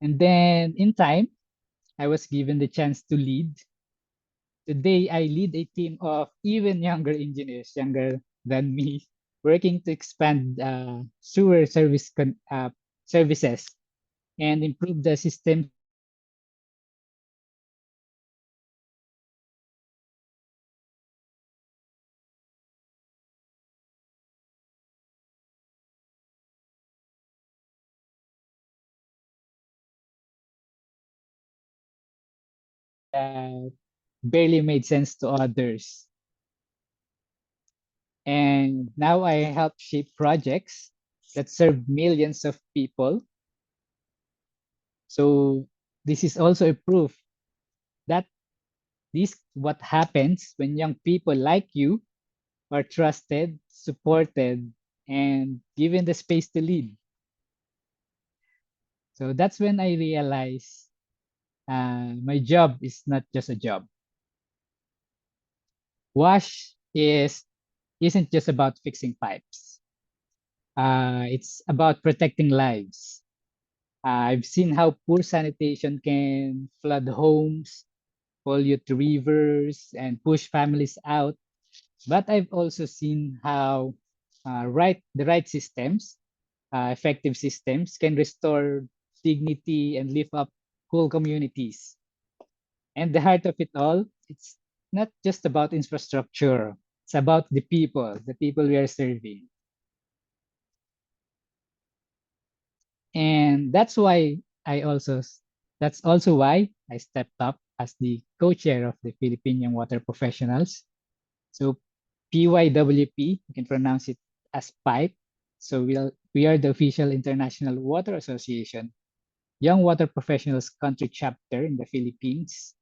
And then in time, I was given the chance to lead. Today, I lead a team of even younger engineers, younger than me, working to expand sewer services and improve the system that barely made sense to others. And now I help shape projects that serve millions of people. So this is also a proof that This what happens when young people like you are trusted, supported, and given the space to lead. So that's when I realized my job is not just a job. WASH isn't just about fixing pipes. It's about protecting lives. I've seen how poor sanitation can flood homes, pollute rivers, and push families out. But I've also seen how the right systems, effective systems, can restore dignity and lift up whole communities. And the heart of it all, it's not just about infrastructure. It's about the people we are serving. And that's also why I stepped up as the co-chair of the Philippine Young Water Professionals. So PYWP, you can pronounce it as PIPE. So we are the official International Water Association Young Water Professionals country chapter in the Philippines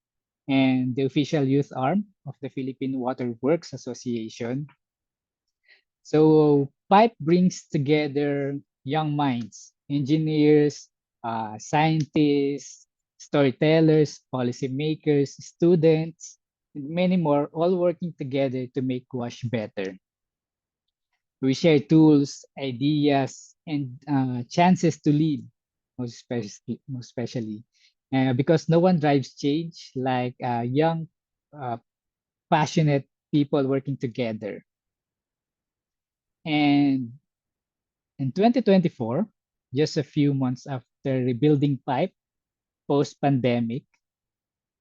and the official youth arm of the Philippine Water Works Association. So PIPE brings together young minds, engineers, scientists, storytellers, policymakers, students, and many more, all working together to make WASH better. We share tools, ideas, and chances to lead, most especially, because no one drives change like young, uh, passionate people working together. And in 2024, just a few months after rebuilding pipe post-pandemic,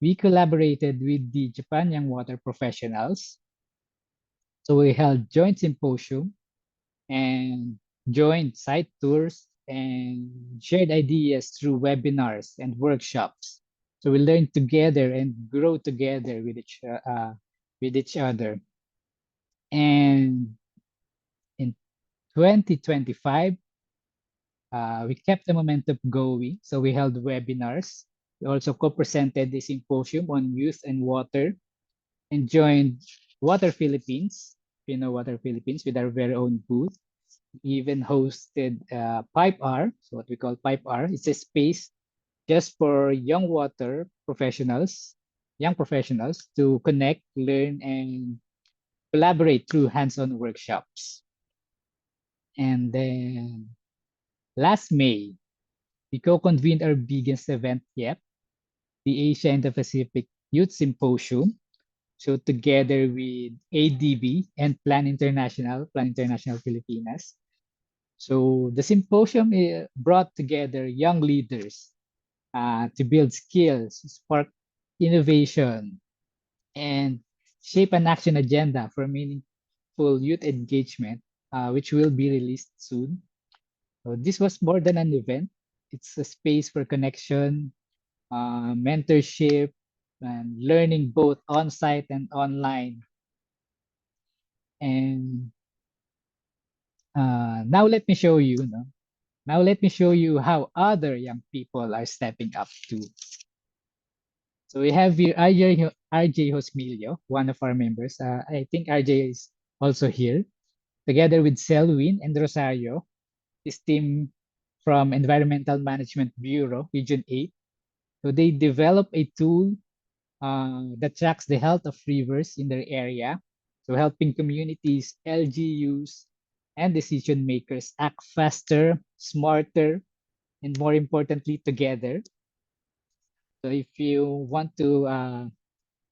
we collaborated with the Japan Young Water Professionals. So we held joint symposium and joint site tours and shared ideas through webinars and workshops. So we learned together and grow together with each other. And in 2025, we kept the momentum going. So we held webinars. We also co-presented the symposium on youth and water and joined Water Philippines, Water Philippines, with our very own booth. We even hosted Pipe R, so what we call Pipe R. It's a space just for young professionals to connect, learn, and collaborate through hands-on workshops. And then last May, we co-convened our biggest event yet, the Asia and the Pacific Youth Symposium. So together with ADB and Plan International Filipinas. So the symposium brought together young leaders to build skills, spark innovation, and shape an action agenda for meaningful youth engagement, which will be released soon. So this was more than an event. It's a space for connection, mentorship, and learning both on-site and online. And now let me show you, Now let me show you how other young people are stepping up too. So we have here RJ Hosmilio, one of our members. I think RJ is also here, together with Selwyn and Rosario, his team from Environmental Management Bureau, Region 8. So they develop a tool that tracks the health of rivers in their area. So helping communities, LGUs, and decision makers act faster, smarter, and more importantly, together. So if you want to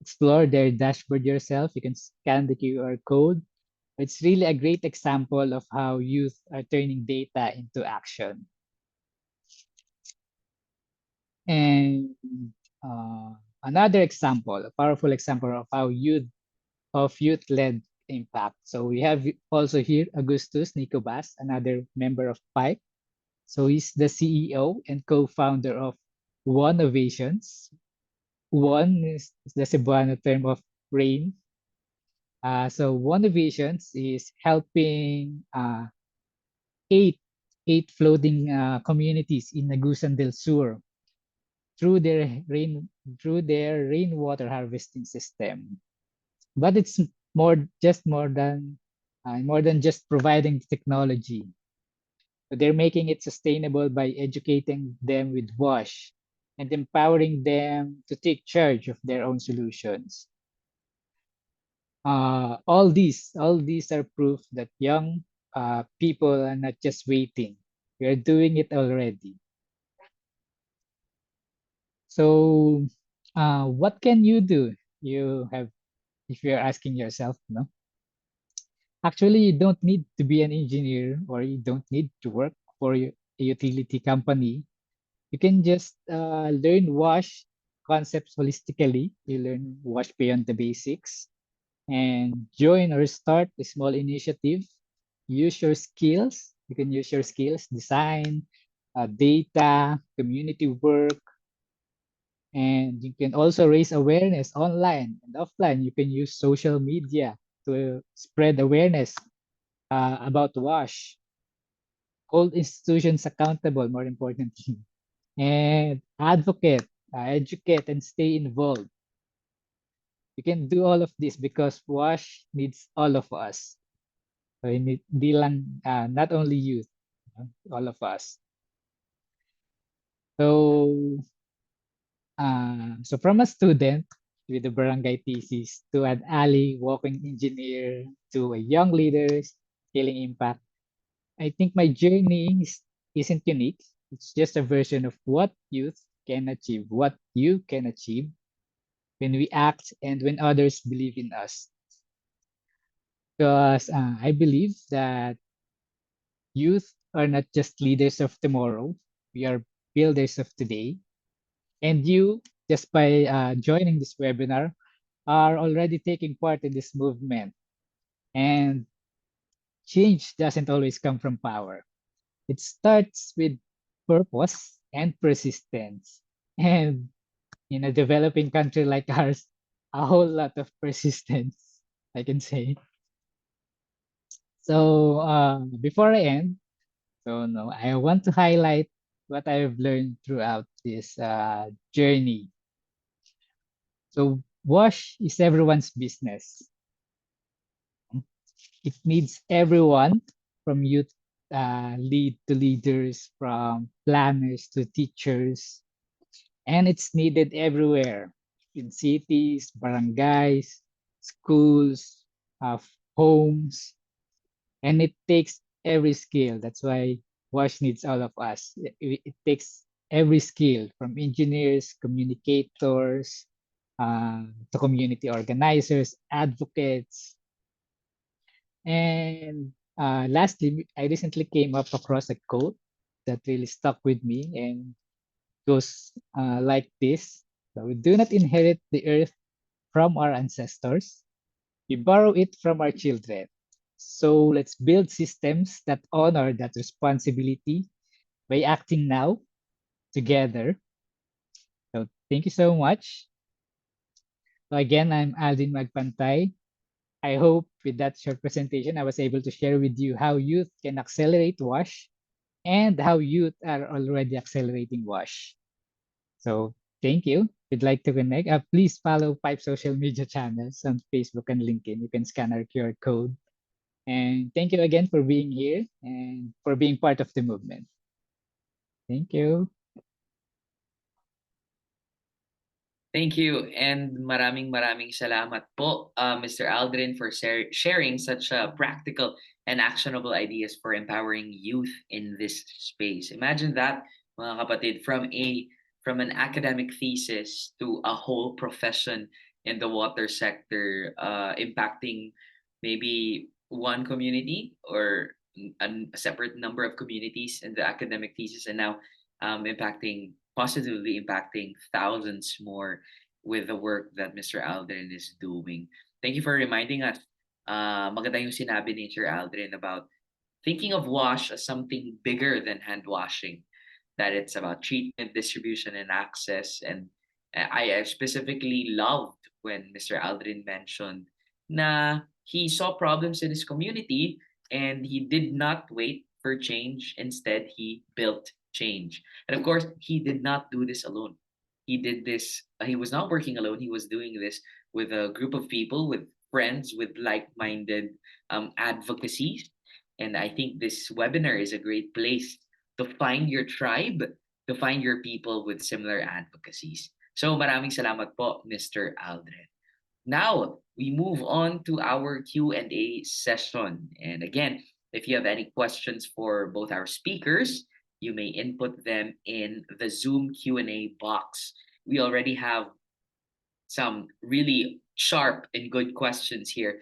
explore their dashboard yourself, you can scan the QR code. It's really a great example of how youth are turning data into action. And another example, a powerful example of how youth-led impact. So we have also here Augustus Nicobas, another member of PIPE. So he's the CEO and co-founder of One Ovations. One is the Cebuano term of rain. So One Ovations is helping eight floating communities in Agusan del Sur. through their rainwater harvesting system. But it's more than just providing the technology. So they're making it sustainable by educating them with WASH and empowering them to take charge of their own solutions. All these are proof that young people are not just waiting. We are doing it already. So, what can you do? If you're asking yourself, no? Actually, you don't need to be an engineer or you don't need to work for a utility company. You can just learn WASH concepts holistically. You learn WASH beyond the basics and join or start a small initiative. Use your skills. You can use your skills, design, data, community work, and you can also raise awareness online and offline. You can use social media to spread awareness about WASH. Hold institutions accountable, more importantly, and advocate, educate, and stay involved. You can do all of this because WASH needs all of us. So hindi lang, not only youth, all of us. So from a student with a barangay thesis to an alley walking engineer to a young leader scaling impact, I think my journey isn't unique. It's just a version of what youth can achieve, what you can achieve when we act and when others believe in us. Because I believe that youth are not just leaders of tomorrow, we are builders of today. And you, just by joining this webinar, are already taking part in this movement. And change doesn't always come from power. It starts with purpose and persistence. And in a developing country like ours, a whole lot of persistence, I can say. So before I end, I want to highlight what I've learned throughout this journey. So WASH is everyone's business. It needs everyone from youth lead to leaders, from planners to teachers, and it's needed everywhere in cities, barangays, schools, homes, and it takes every skill. That's why WASH needs all of us. It takes every skill from engineers, communicators, to community organizers, advocates. And lastly, I recently came up across a quote that really stuck with me and goes like this. So we do not inherit the earth from our ancestors. We borrow it from our children. So let's build systems that honor that responsibility by acting now together. So thank you so much. So again, I'm Aldin Magpantay. I hope with that short presentation, I was able to share with you how youth can accelerate WASH and how youth are already accelerating WASH. So thank you. If you'd like to connect, please follow Pipe social media channels on Facebook and LinkedIn. You can scan our QR code. And thank you again for being here and for being part of the movement. Thank you. Thank you, and maraming salamat po, Mr. Aldrin, for sharing such practical and actionable ideas for empowering youth in this space. Imagine that, mga kapatid, from an academic thesis to a whole profession in the water sector, impacting maybe one community or a separate number of communities in the academic thesis, and now positively impacting thousands more with the work that Mr. Aldrin is doing. Thank you for reminding us. Maganda yung sinabi ni Sir Aldrin about thinking of WASH as something bigger than hand washing, that it's about treatment, distribution, and access. And I specifically loved when Mr. Aldrin mentioned na he saw problems in his community and he did not wait for change. Instead, he built change. And of course, he did not do this alone. he did this. He was not working alone. He was doing this with a group of people, with friends, with like-minded advocacies. And I think this webinar is a great place to find your tribe, to find your people with similar advocacies. So maraming salamat po, Mr. Aldrin. Now, we move on to our Q&A session. And again, if you have any questions for both our speakers, you may input them in the Zoom Q&A box. We already have some really sharp and good questions here.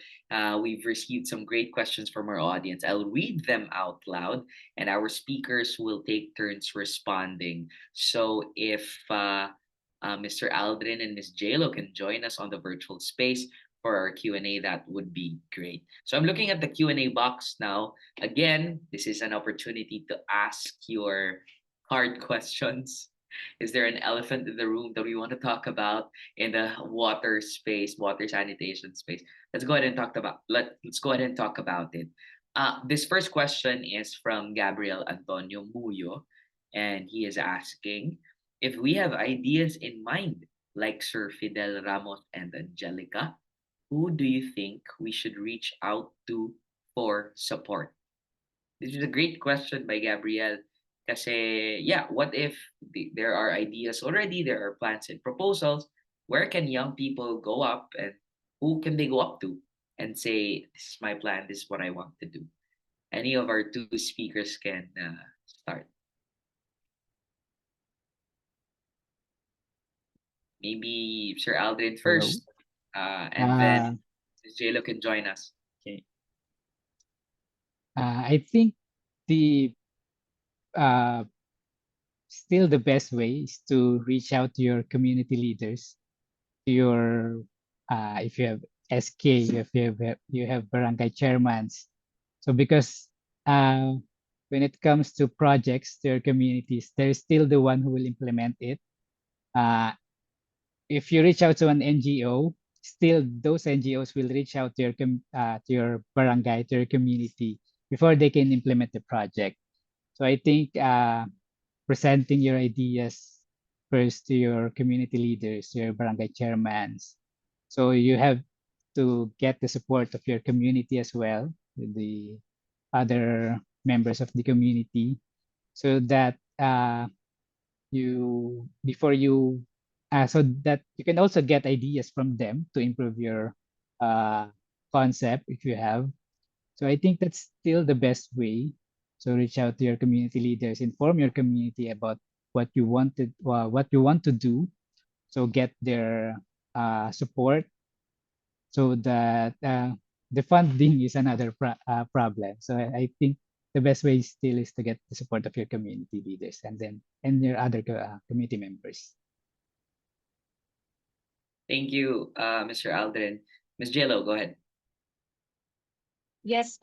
We've received some great questions from our audience. I'll read them out loud, and our speakers will take turns responding. So if Mr. Aldrin and Ms. JLo can join us on the virtual space for our Q&A, that would be great. So I'm looking at the Q&A box now. Again, this is an opportunity to ask your hard questions. Is there an elephant in the room that we want to talk about in the water space, water sanitation space? Let's go ahead and let's go ahead and talk about it. This first question is from Gabriel Antonio Muyo, and he is asking if we have ideas in mind, like Sir Fidel Ramos and Angelica, who do you think we should reach out to for support? This is a great question by Gabriel. Kasi, yeah, what if there are ideas already, there are plans and proposals, where can young people go up and who can they go up to and say, this is my plan, this is what I want to do? Any of our two speakers can start. Maybe Sir Aldrin first, and then Ms. JLo can join us. Okay. I think the still the best way is to reach out to your community leaders, to your if you have SK, if you have barangay chairmans. So because when it comes to projects, their communities, they're still the one who will implement it. If you reach out to an NGO, still those NGOs will reach out to your barangay, to your community before they can implement the project. So I think presenting your ideas first to your community leaders, your barangay chairmans. So you have to get the support of your community as well, with the other members of the community, so that so that you can also get ideas from them to improve your concept if you have. So I think that's still the best way. So reach out to your community leaders, inform your community about what you want to do. So get their support, so that the funding is another problem. So I think the best way still is to get the support of your community leaders and your other community members. Thank you, Mr. Aldrin. Ms. JLo, go ahead. Yes,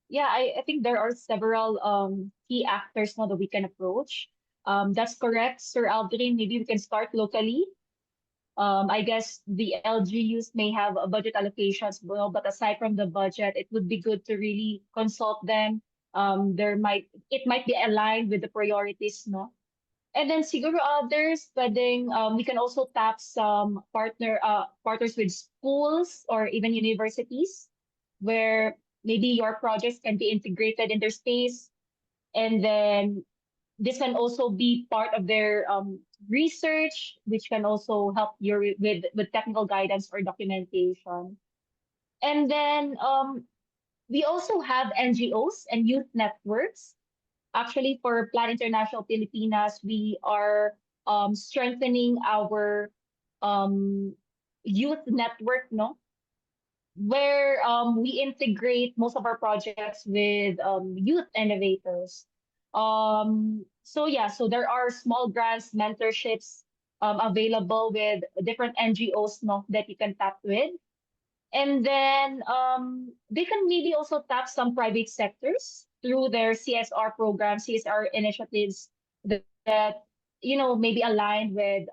yeah, I think there are several key actors now that we can approach. That's correct, Sir Aldrin. Maybe we can start locally. I guess the LGUs may have a budget allocations, well, but aside from the budget, it would be good to really consult them. It might be aligned with the priorities, no? And then siguro others, pwedeng we can also tap some partners with schools or even universities, where maybe your projects can be integrated in their space, and then this can also be part of their research, which can also help you with technical guidance or documentation. And then we also have NGOs and youth networks. Actually, for Plan International Pilipinas, we are strengthening our youth network, no? Where we integrate most of our projects with youth innovators. So yeah, so there are small grants, mentorships available with different NGOs, no, that you can tap with. And then they can maybe also tap some private sectors through their CSR programs, CSR initiatives that maybe aligned with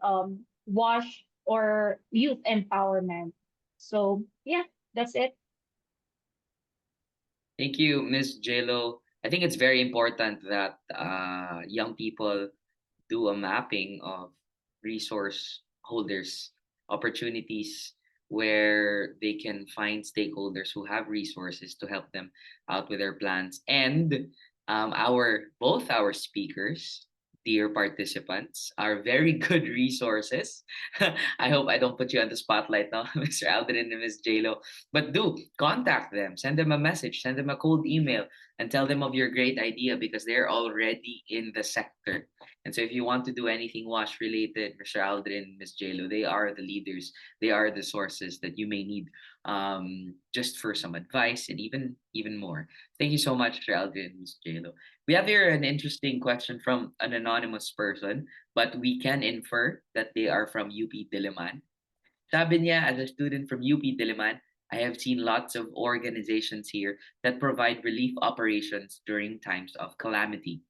WASH or youth empowerment. So yeah, that's it. Thank you, Ms. JLo. I think it's very important that young people do a mapping of resource holders opportunities where they can find stakeholders who have resources to help them out with their plans. And our both our speakers, dear participants, are very good resources. I hope I don't put you on the spotlight now, Mr. Aldrin and Ms. JLo. But do contact them, send them a message, send them a cold email, and tell them of your great idea because they're already in the sector. And so if you want to do anything wash related, Mr. Aldrin, Ms. JLo, they are the leaders. They are the sources that you may need just for some advice and even more. Thank you so much, Mr. Aldrin and Ms. JLo. We have here an interesting question from an anonymous person, but we can infer that they are from UP Diliman. Sabi niya, as a student from UP Diliman, I have seen lots of organizations here that provide relief operations during times of calamity.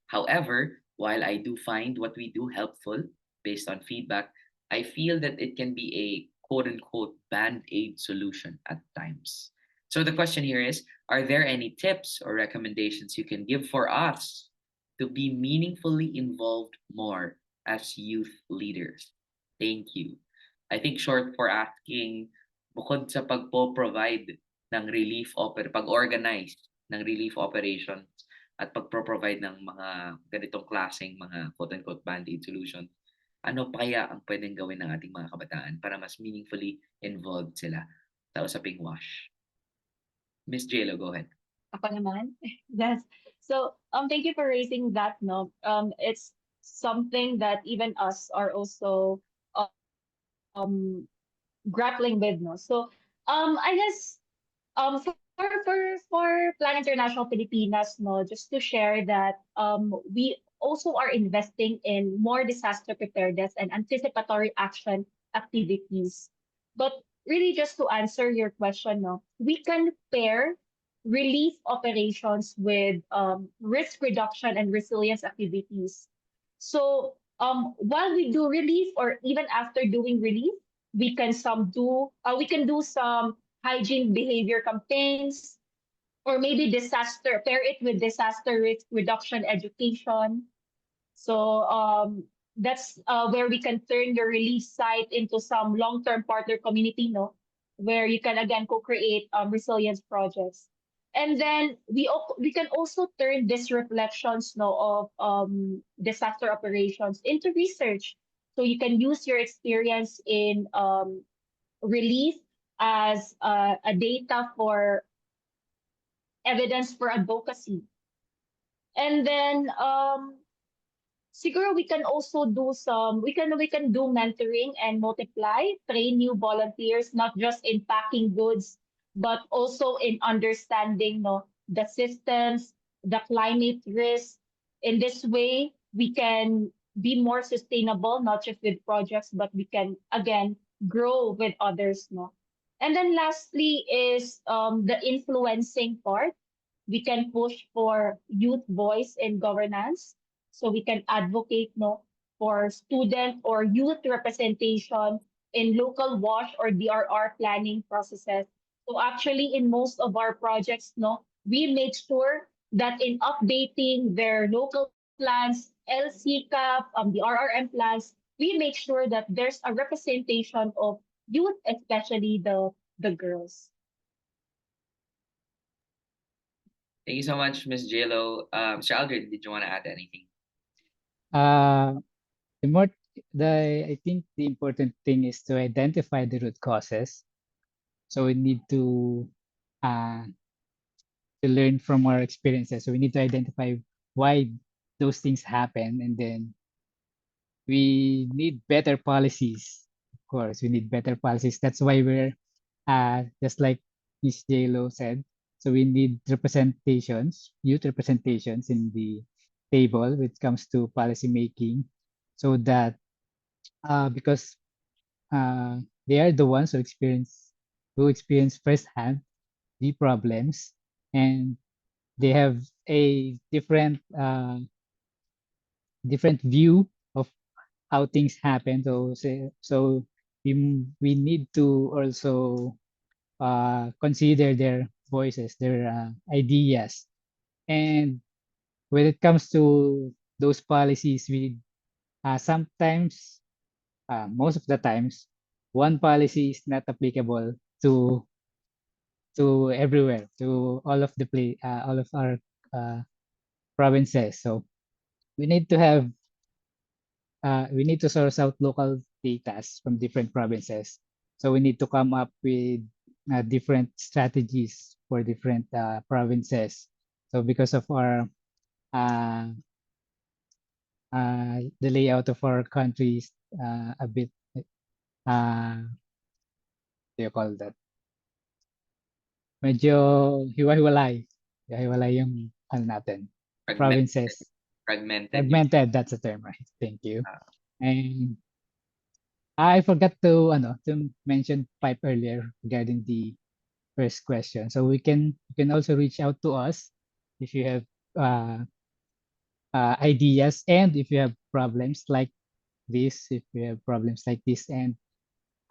However, while I do find what we do helpful based on feedback, I feel that it can be a quote unquote band aid solution at times. So the question here is, are there any tips or recommendations you can give for us to be meaningfully involved more as youth leaders? Thank you. I think short for asking, bukod sa pagpo-provide ng pag-organize ng relief operations at pagpo-provide ng mga ganitong klaseng mga quote-unquote band-aid solution, ano pa kaya ang pwedeng gawin ng ating mga kabataan para mas meaningfully involved sila sa usaping wash? Miss JLo, go ahead. Ako naman. Yes. So, thank you for raising that. No, it's something that even us are also um grappling with. No, so I guess for Plan International Pilipinas, no, just to share that we also are investing in more disaster preparedness and anticipatory action activities. But really, just to answer your question, no, we can pair relief operations with risk reduction and resilience activities. So while we do relief, or even after doing relief, we can do some hygiene behavior campaigns, or maybe pair it with disaster risk reduction education. So that's where we can turn the relief site into some long-term partner community, no, where you can again co-create resilience projects. And then we can also turn these reflections, no, of disaster operations into research. So you can use your experience in relief as a data for evidence for advocacy. And then siguro we can also do we can do mentoring and multiply, train new volunteers, not just in packing goods, but also in understanding, no, the systems, the climate risk. In this way, we can be more sustainable, not just with projects, but we can again grow with others, no. And then lastly is the influencing part. We can push for youth voice in governance. So we can advocate, no, for student or youth representation in local WASH or DRR planning processes. So actually, in most of our projects, no, we make sure that in updating their local plans, LCCAP, the RRM plans, we make sure that there's a representation of youth, especially the girls. Thank you so much, Miss JLo. Mr. Aldrin, did you want to add anything? The more I think the important thing is to identify the root causes. So we need to learn from our experiences. So we need to identify why those things happen, and then we need better policies. Of course, we need better policies. That's why we're just like Miss JLo said. So we need representations, youth representations in the table when it comes to policy making, so that because they are the ones who experience firsthand the problems, and they have a different view of how things happen. So we need to also consider their voices, their ideas. And when it comes to those policies, we sometimes most of the times, one policy is not applicable to everywhere, to all of all of our uh, provinces. So we need to have we need to source out local data from different provinces. So we need to come up with different strategies for different provinces. So because of our uh, the layout of our countries a bit what do you call that? Medyo hiwa-hiwalay. Hiwa-hiwalay yung ano natin, provinces. Fragmented, that's the term, right? Thank you. And I forgot to mention pipe earlier regarding the first question. So you can also reach out to us if you have ideas and if you have problems like this, and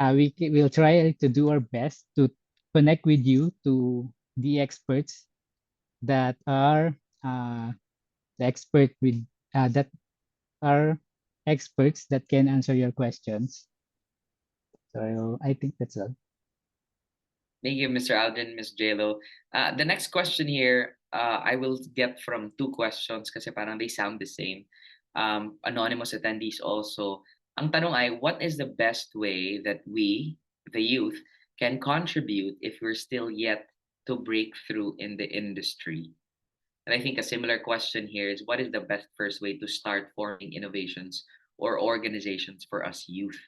we'll try to do our best to connect with you to the experts that are the expert with that are experts that can answer your questions. So I think that's all. Thank you, Mr. Aldrin, Ms. JLo. The next question here, I will get from two questions kasi parang they sound the same. Anonymous attendees also. Ang tanong ay, what is the best way that we, the youth, can contribute if we're still yet to break through in the industry? And I think a similar question here is, what is the best first way to start forming innovations or organizations for us youth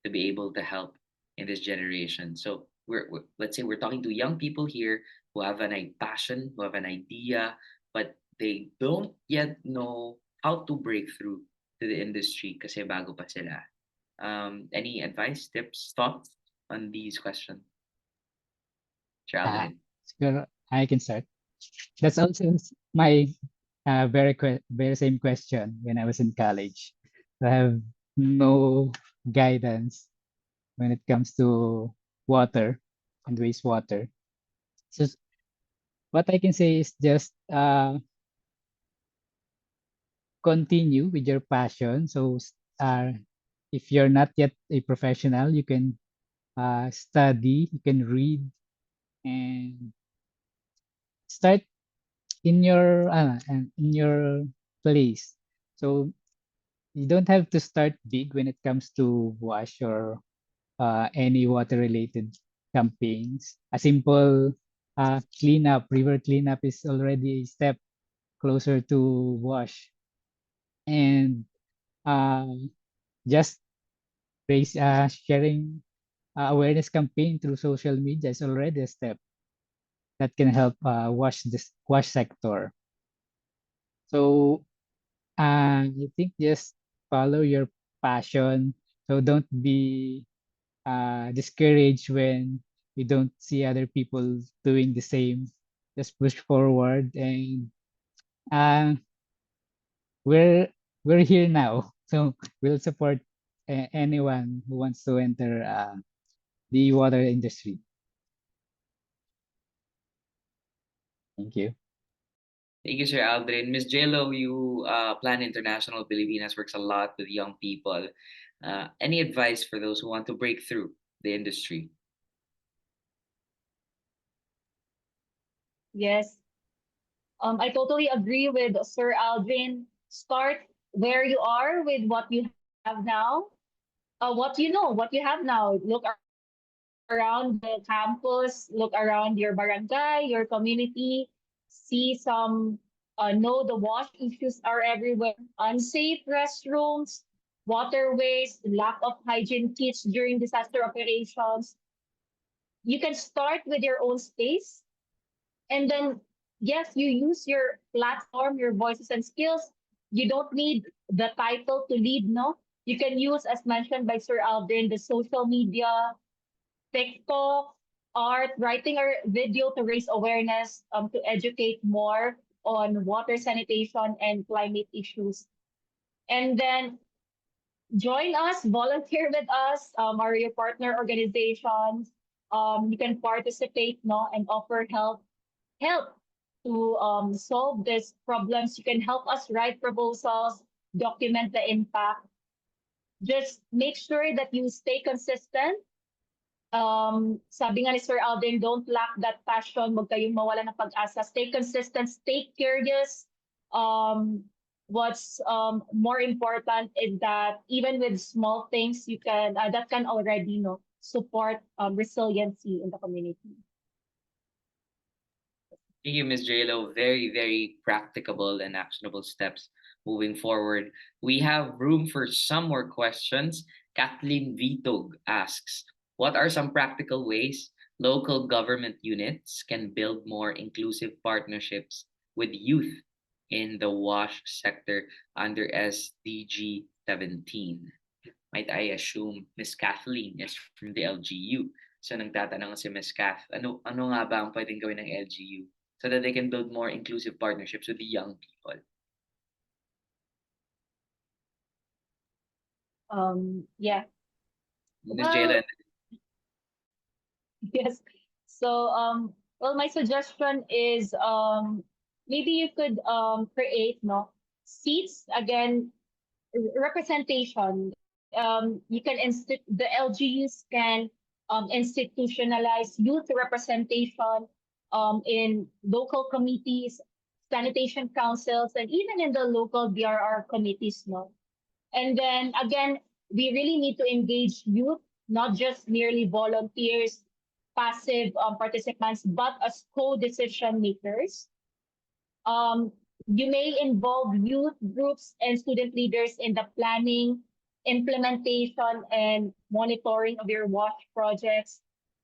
to be able to help in this generation? So let's say we're talking to young people here who have passion, who have an idea, but they don't yet know how to break through to the industry kasi bago pa sila. Any advice, tips, thoughts on these questions? Sure, Siguro I can start. That's also my very same question when I was in college. I have no guidance when it comes to water and wastewater. So what I can say is just continue with your passion. So if you're not yet a professional, you can study, you can read, and start in your place. So you don't have to start big when it comes to wash or any water related campaigns. A simple cleanup, river cleanup is already a step closer to wash. And just sharing awareness campaign through social media is already a step that can help wash sector. So I think just follow your passion. So don't be discouraged when you don't see other people doing the same. Just push forward, and we're here now. So we'll support anyone who wants to enter the water industry. Thank you. Thank you, Sir Aldrin. Ms. JLo, you Plan International Pilipinas works a lot with young people. Any advice for those who want to break through the industry? Yes. I totally agree with Sir Aldrin. Start where you are with what you have now. What you know, what you have now. Look around the campus, look around your barangay, your community, see some, know the wash issues are everywhere. Unsafe restrooms, waterways, lack of hygiene kits during disaster operations. You can start with your own space, and then, yes, you use your platform, your voices and skills. You don't need the title to lead, no? You can use, as mentioned by Sir Aldrin, the social media, TikTok, art, writing a video to raise awareness, to educate more on water sanitation and climate issues. And then join us, volunteer with us, our your partner organizations. You can participate, no, and offer help to solve these problems. You can help us write proposals, document the impact. just make sure that you stay consistent. Sabi nga ni Sir Alden, don't lack that passion, huwag kayong mawala ng pag-asa. Stay consistent, stay curious. What's more important is that even with small things, you can that can already support resiliency in the community. Thank you, Ms. JLo. Very, very practicable and actionable steps moving forward. We have room for some more questions. Kathleen Vitog asks, what are some practical ways local government units can build more inclusive partnerships with youth in the WASH sector under SDG 17? Might I assume Ms. Kathleen is from the LGU? So nagtatanong si Ms. Kath, ano nga ba ang pwedeng gawin ng LGU so that they can build more inclusive partnerships with the young people? Yeah. Ms. Well, Jalen. yes. So, well, my suggestion is maybe you could create seats again, representation. You can the LGUs can institutionalize youth representation in local committees, sanitation councils, and even in the local BRR committees. And then again, we really need to engage youth, not just merely volunteers, passive participants, but as co-decision makers. You may involve youth groups and student leaders in the planning, implementation, and monitoring of your WASH projects.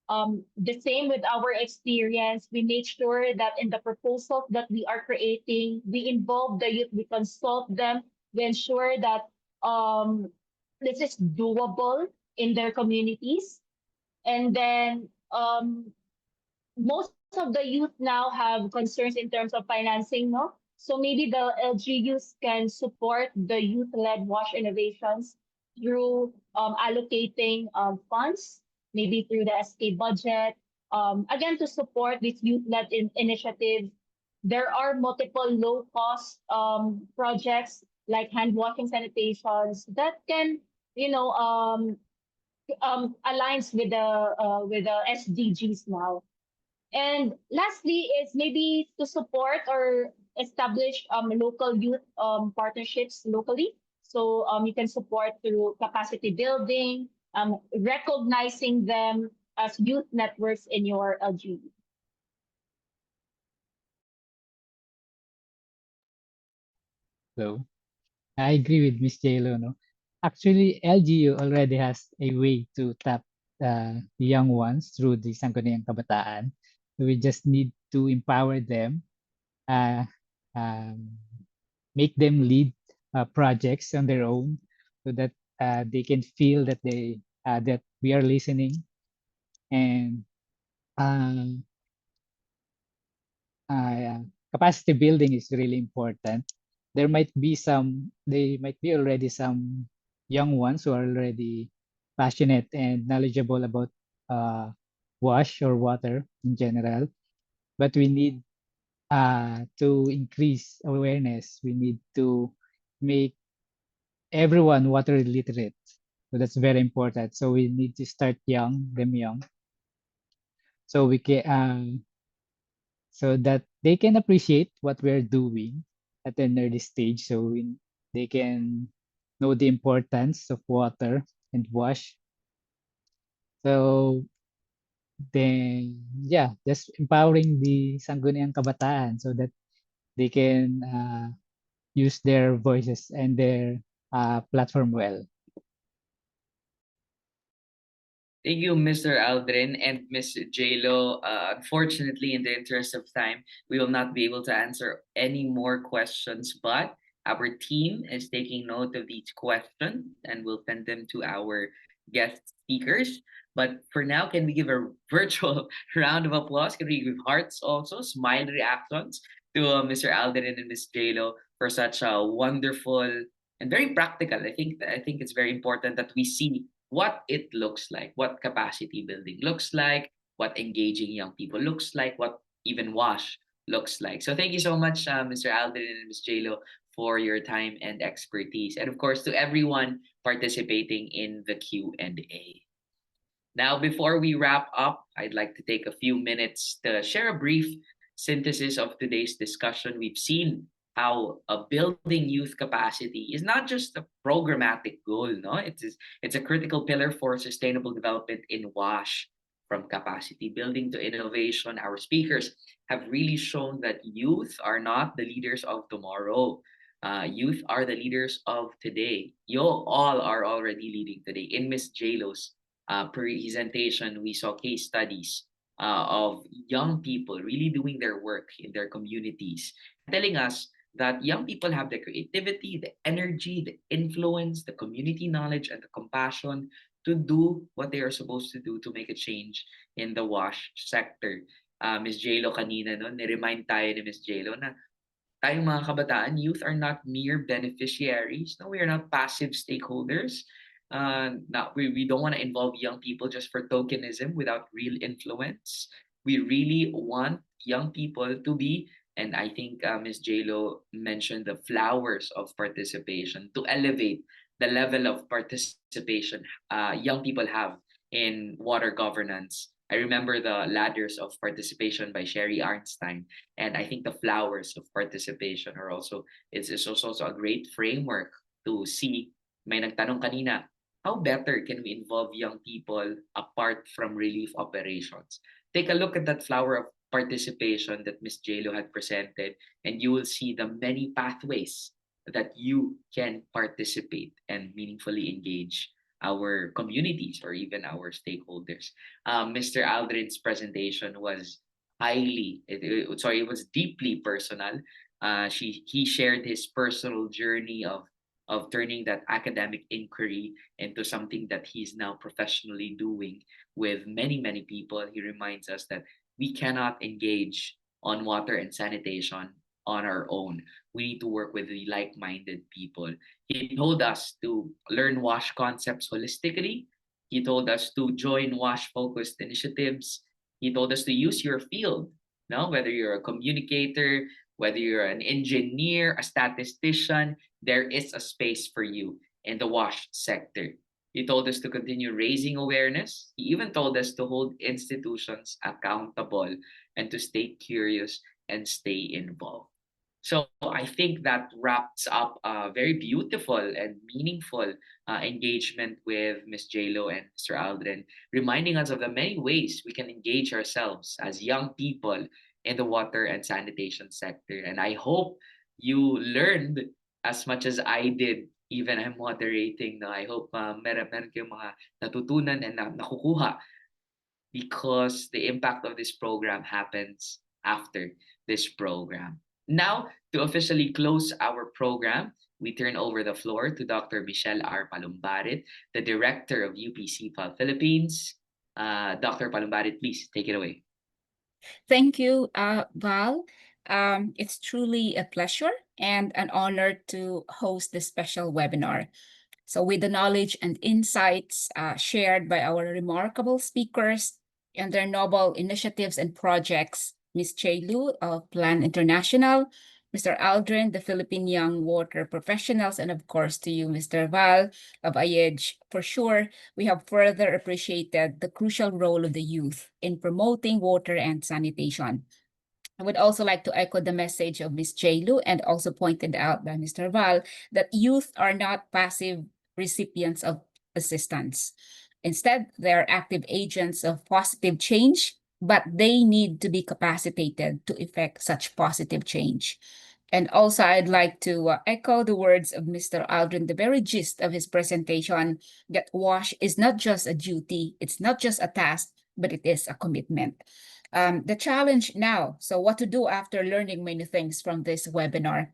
The same with our experience, we make sure that in the proposals that we are creating, we involve the youth, we consult them, we ensure that this is doable in their communities. And then most of the youth now have concerns in terms of financing, no? So maybe the LGUs can support the youth-led WASH innovations through allocating funds, maybe through the SK budget, again, to support this youth-led initiative. There are multiple low-cost projects like hand washing sanitations that can, aligns with the SDGs now. And lastly is maybe to support or establish local youth partnerships locally. So you can support through capacity building, recognizing them as youth networks in your LGU. So I agree with Miss Jelo, no? Actually, LGU already has a way to tap the young ones through the Sangguniang Kabataan. So we just need to empower them, uh, um, make them lead projects on their own, so that they can feel that that we are listening, and capacity building is really important. There might be already some young ones who are already passionate and knowledgeable about wash or water in general, but we need to increase awareness. We need to make everyone water literate. So that's very important. So we need to start them young, so we can so that they can appreciate what we're doing at an early stage, so they can know the importance of water and wash. So then, yeah, just empowering the Sangguniang Kabataan so that they can use their voices and their platform well. Thank you, Mr. Aldrin and Ms. JLo. Unfortunately, in the interest of time, we will not be able to answer any more questions, but our team is taking note of each question and we'll send them to our guest speakers. But for now, can we give a virtual round of applause? Can we give hearts also, smile reactions to Mr. Aldrin and Ms. JLo for such a wonderful and very practical. I think it's very important that we see what it looks like, what capacity building looks like, what engaging young people looks like, what even WASH looks like. So thank you so much, Mr. Aldrin and Ms. JLo, for your time and expertise. And of course, to everyone participating in the Q&A. Now, before we wrap up, I'd like to take a few minutes to share a brief synthesis of today's discussion. We've seen how building youth capacity is not just a programmatic goal, no? It's a critical pillar for sustainable development in WASH. From capacity building to innovation, our speakers have really shown that youth are not the leaders of tomorrow. Youth are the leaders of today. You all are already leading today. In Miss JLo's presentation, we saw case studies of young people really doing their work in their communities, telling us that young people have the creativity, the energy, the influence, the community knowledge, and the compassion to do what they are supposed to do to make a change in the WASH sector. Ms. JLo kanina, no, ni-remind tayo ni Ms. JLo na tayong mga kabataan, youth are not mere beneficiaries. No, we are not passive stakeholders. We don't want to involve young people just for tokenism without real influence. We really want young people to be, and I think Ms. JLo mentioned the flowers of participation, to elevate the level of participation young people have in water governance. I remember the ladders of participation by Sherry Arnstein, and I think the flowers of participation are also, it's also a great framework to see. May nagtanong kanina, how better can we involve young people apart from relief operations? Take a look at that flower of participation that Ms. JLo had presented, and you will see the many pathways that you can participate and meaningfully engage our communities or even our stakeholders. Mr. Aldrin's presentation was it was deeply personal. He shared his personal journey of turning that academic inquiry into something that he's now professionally doing with many people. He reminds us that we cannot engage on water and sanitation on our own. We need to work with the like-minded people. He told us to learn WASH concepts holistically. He told us to join WASH-focused initiatives. He told us to use your field, no? Whether you're a communicator, whether you're an engineer, a statistician, there is a space for you in the WASH sector. He told us to continue raising awareness. He even told us to hold institutions accountable and to stay curious and stay involved. So I think that wraps up a very beautiful and meaningful engagement with Ms. JLo and Mr. Aldrin, reminding us of the many ways we can engage ourselves as young people in the water and sanitation sector. And I hope you learned as much as I did. Even I'm moderating na. I hope meron kayong mga natutunan and nakukuha, because the impact of this program happens after this program. Now, to officially close our program, we turn over the floor to Dr. Michelle R. Palumbarit, the Director of UP CIFAL Philippines. Dr. Palumbarit, please take it away. Thank you, Val. It's truly a pleasure and an honor to host this special webinar. So with the knowledge and insights shared by our remarkable speakers and their noble initiatives and projects, Ms. JLo of Plan International, Mr. Aldrin, the Philippine Young Water Professionals, and of course to you, Mr. Val of IEDGE. For sure, we have further appreciated the crucial role of the youth in promoting water and sanitation. I would also like to echo the message of Ms. JLo and also pointed out by Mr. Val that youth are not passive recipients of assistance. Instead, they are active agents of positive change, but they need to be capacitated to effect such positive change. And also, I'd like to echo the words of Mr. Aldrin, the very gist of his presentation, that WASH is not just a duty, it's not just a task, but it is a commitment. The challenge now, so what to do after learning many things from this webinar?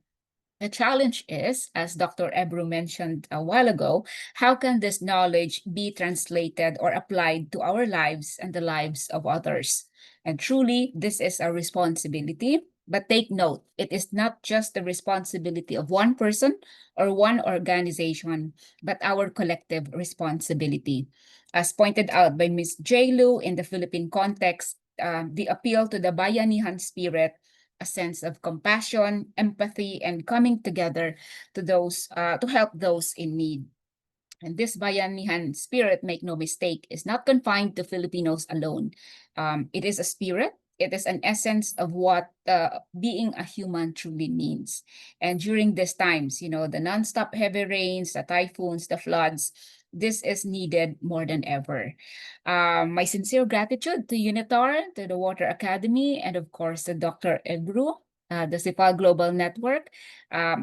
The challenge is, as Dr. Ebru mentioned a while ago, how can this knowledge be translated or applied to our lives and the lives of others? And truly, this is a responsibility. But take note, it is not just the responsibility of one person or one organization, but our collective responsibility. As pointed out by Ms. JLo in the Philippine context, the appeal to the Bayanihan spirit a sense of compassion, empathy, and coming together to help those in need. And this Bayanihan spirit, make no mistake, is not confined to Filipinos alone. It is a spirit. It is an essence of what being a human truly means. And during these times, the nonstop heavy rains, the typhoons, the floods, this is needed more than ever. My sincere gratitude to UNITAR, to the Water Academy, and of course to Dr. Ebru, the CIFAL Global Network,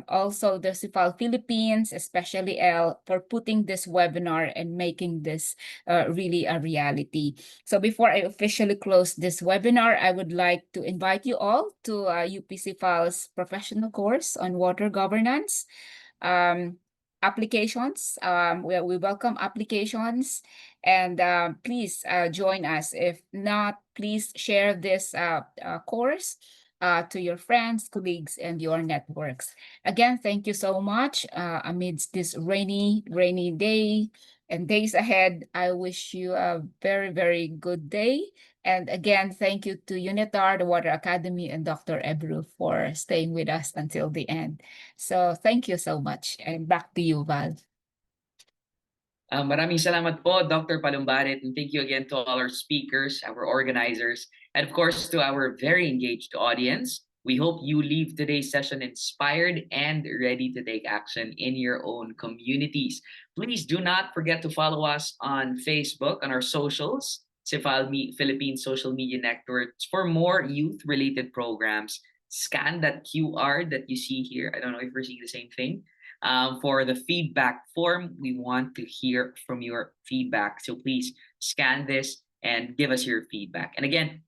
also the CIFAL Philippines, especially Elle, for putting this webinar and making this really a reality. So before I officially close this webinar, I would like to invite you all to UP CIFAL's professional course on water governance. Applications. We welcome applications, and please join us. If not, please share this course to your friends, colleagues, and your networks. Again, thank you so much. Amidst this rainy day and days ahead, I wish you a very, very good day. And again, thank you to UNITAR, the Water Academy, and Dr. Ebru for staying with us until the end. So thank you so much. And back to you, Val. Maraming salamat po, Dr. Palumbarit, and thank you again to all our speakers, our organizers, and of course to our very engaged audience. We hope you leave today's session inspired and ready to take action in your own communities. Please do not forget to follow us on Facebook, on our socials, CIFAL Philippines Social Media Networks, for more youth-related programs. Scan that QR that you see here. I don't know if we're seeing the same thing. For the feedback form, we want to hear from your feedback. So please scan this and give us your feedback. And again,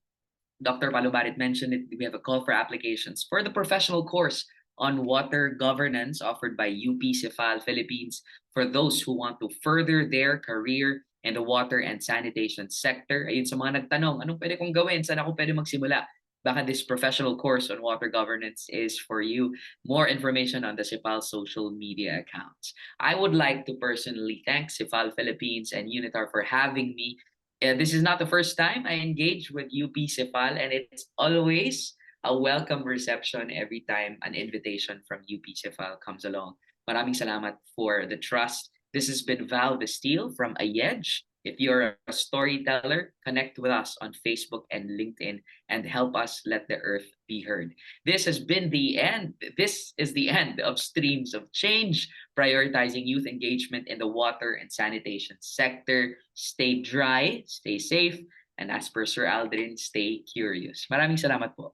Dr. Palumbarit mentioned it. We have a call for applications for the professional course on water governance offered by UP CIFAL Philippines for those who want to further their career in the water and sanitation sector. Ayun sa mga nagtanong, anong pwede kong gawin? Saan ako pwede magsimula? Baka this professional course on water governance is for you. More information on the CIFAL social media accounts. I would like to personally thank CIFAL Philippines and UNITAR for having me. This is not the first time I engage with UP CIFAL, and it's always a welcome reception every time an invitation from UP CIFAL comes along. Maraming salamat for the trust. This has been Val Bastille from AYEDGE. If you're a storyteller, connect with us on Facebook and LinkedIn and help us let the earth be heard. This has been the end. This is the end of Streams of Change, prioritizing youth engagement in the water and sanitation sector. Stay dry, stay safe, and as per Sir Aldrin, stay curious. Maraming salamat po.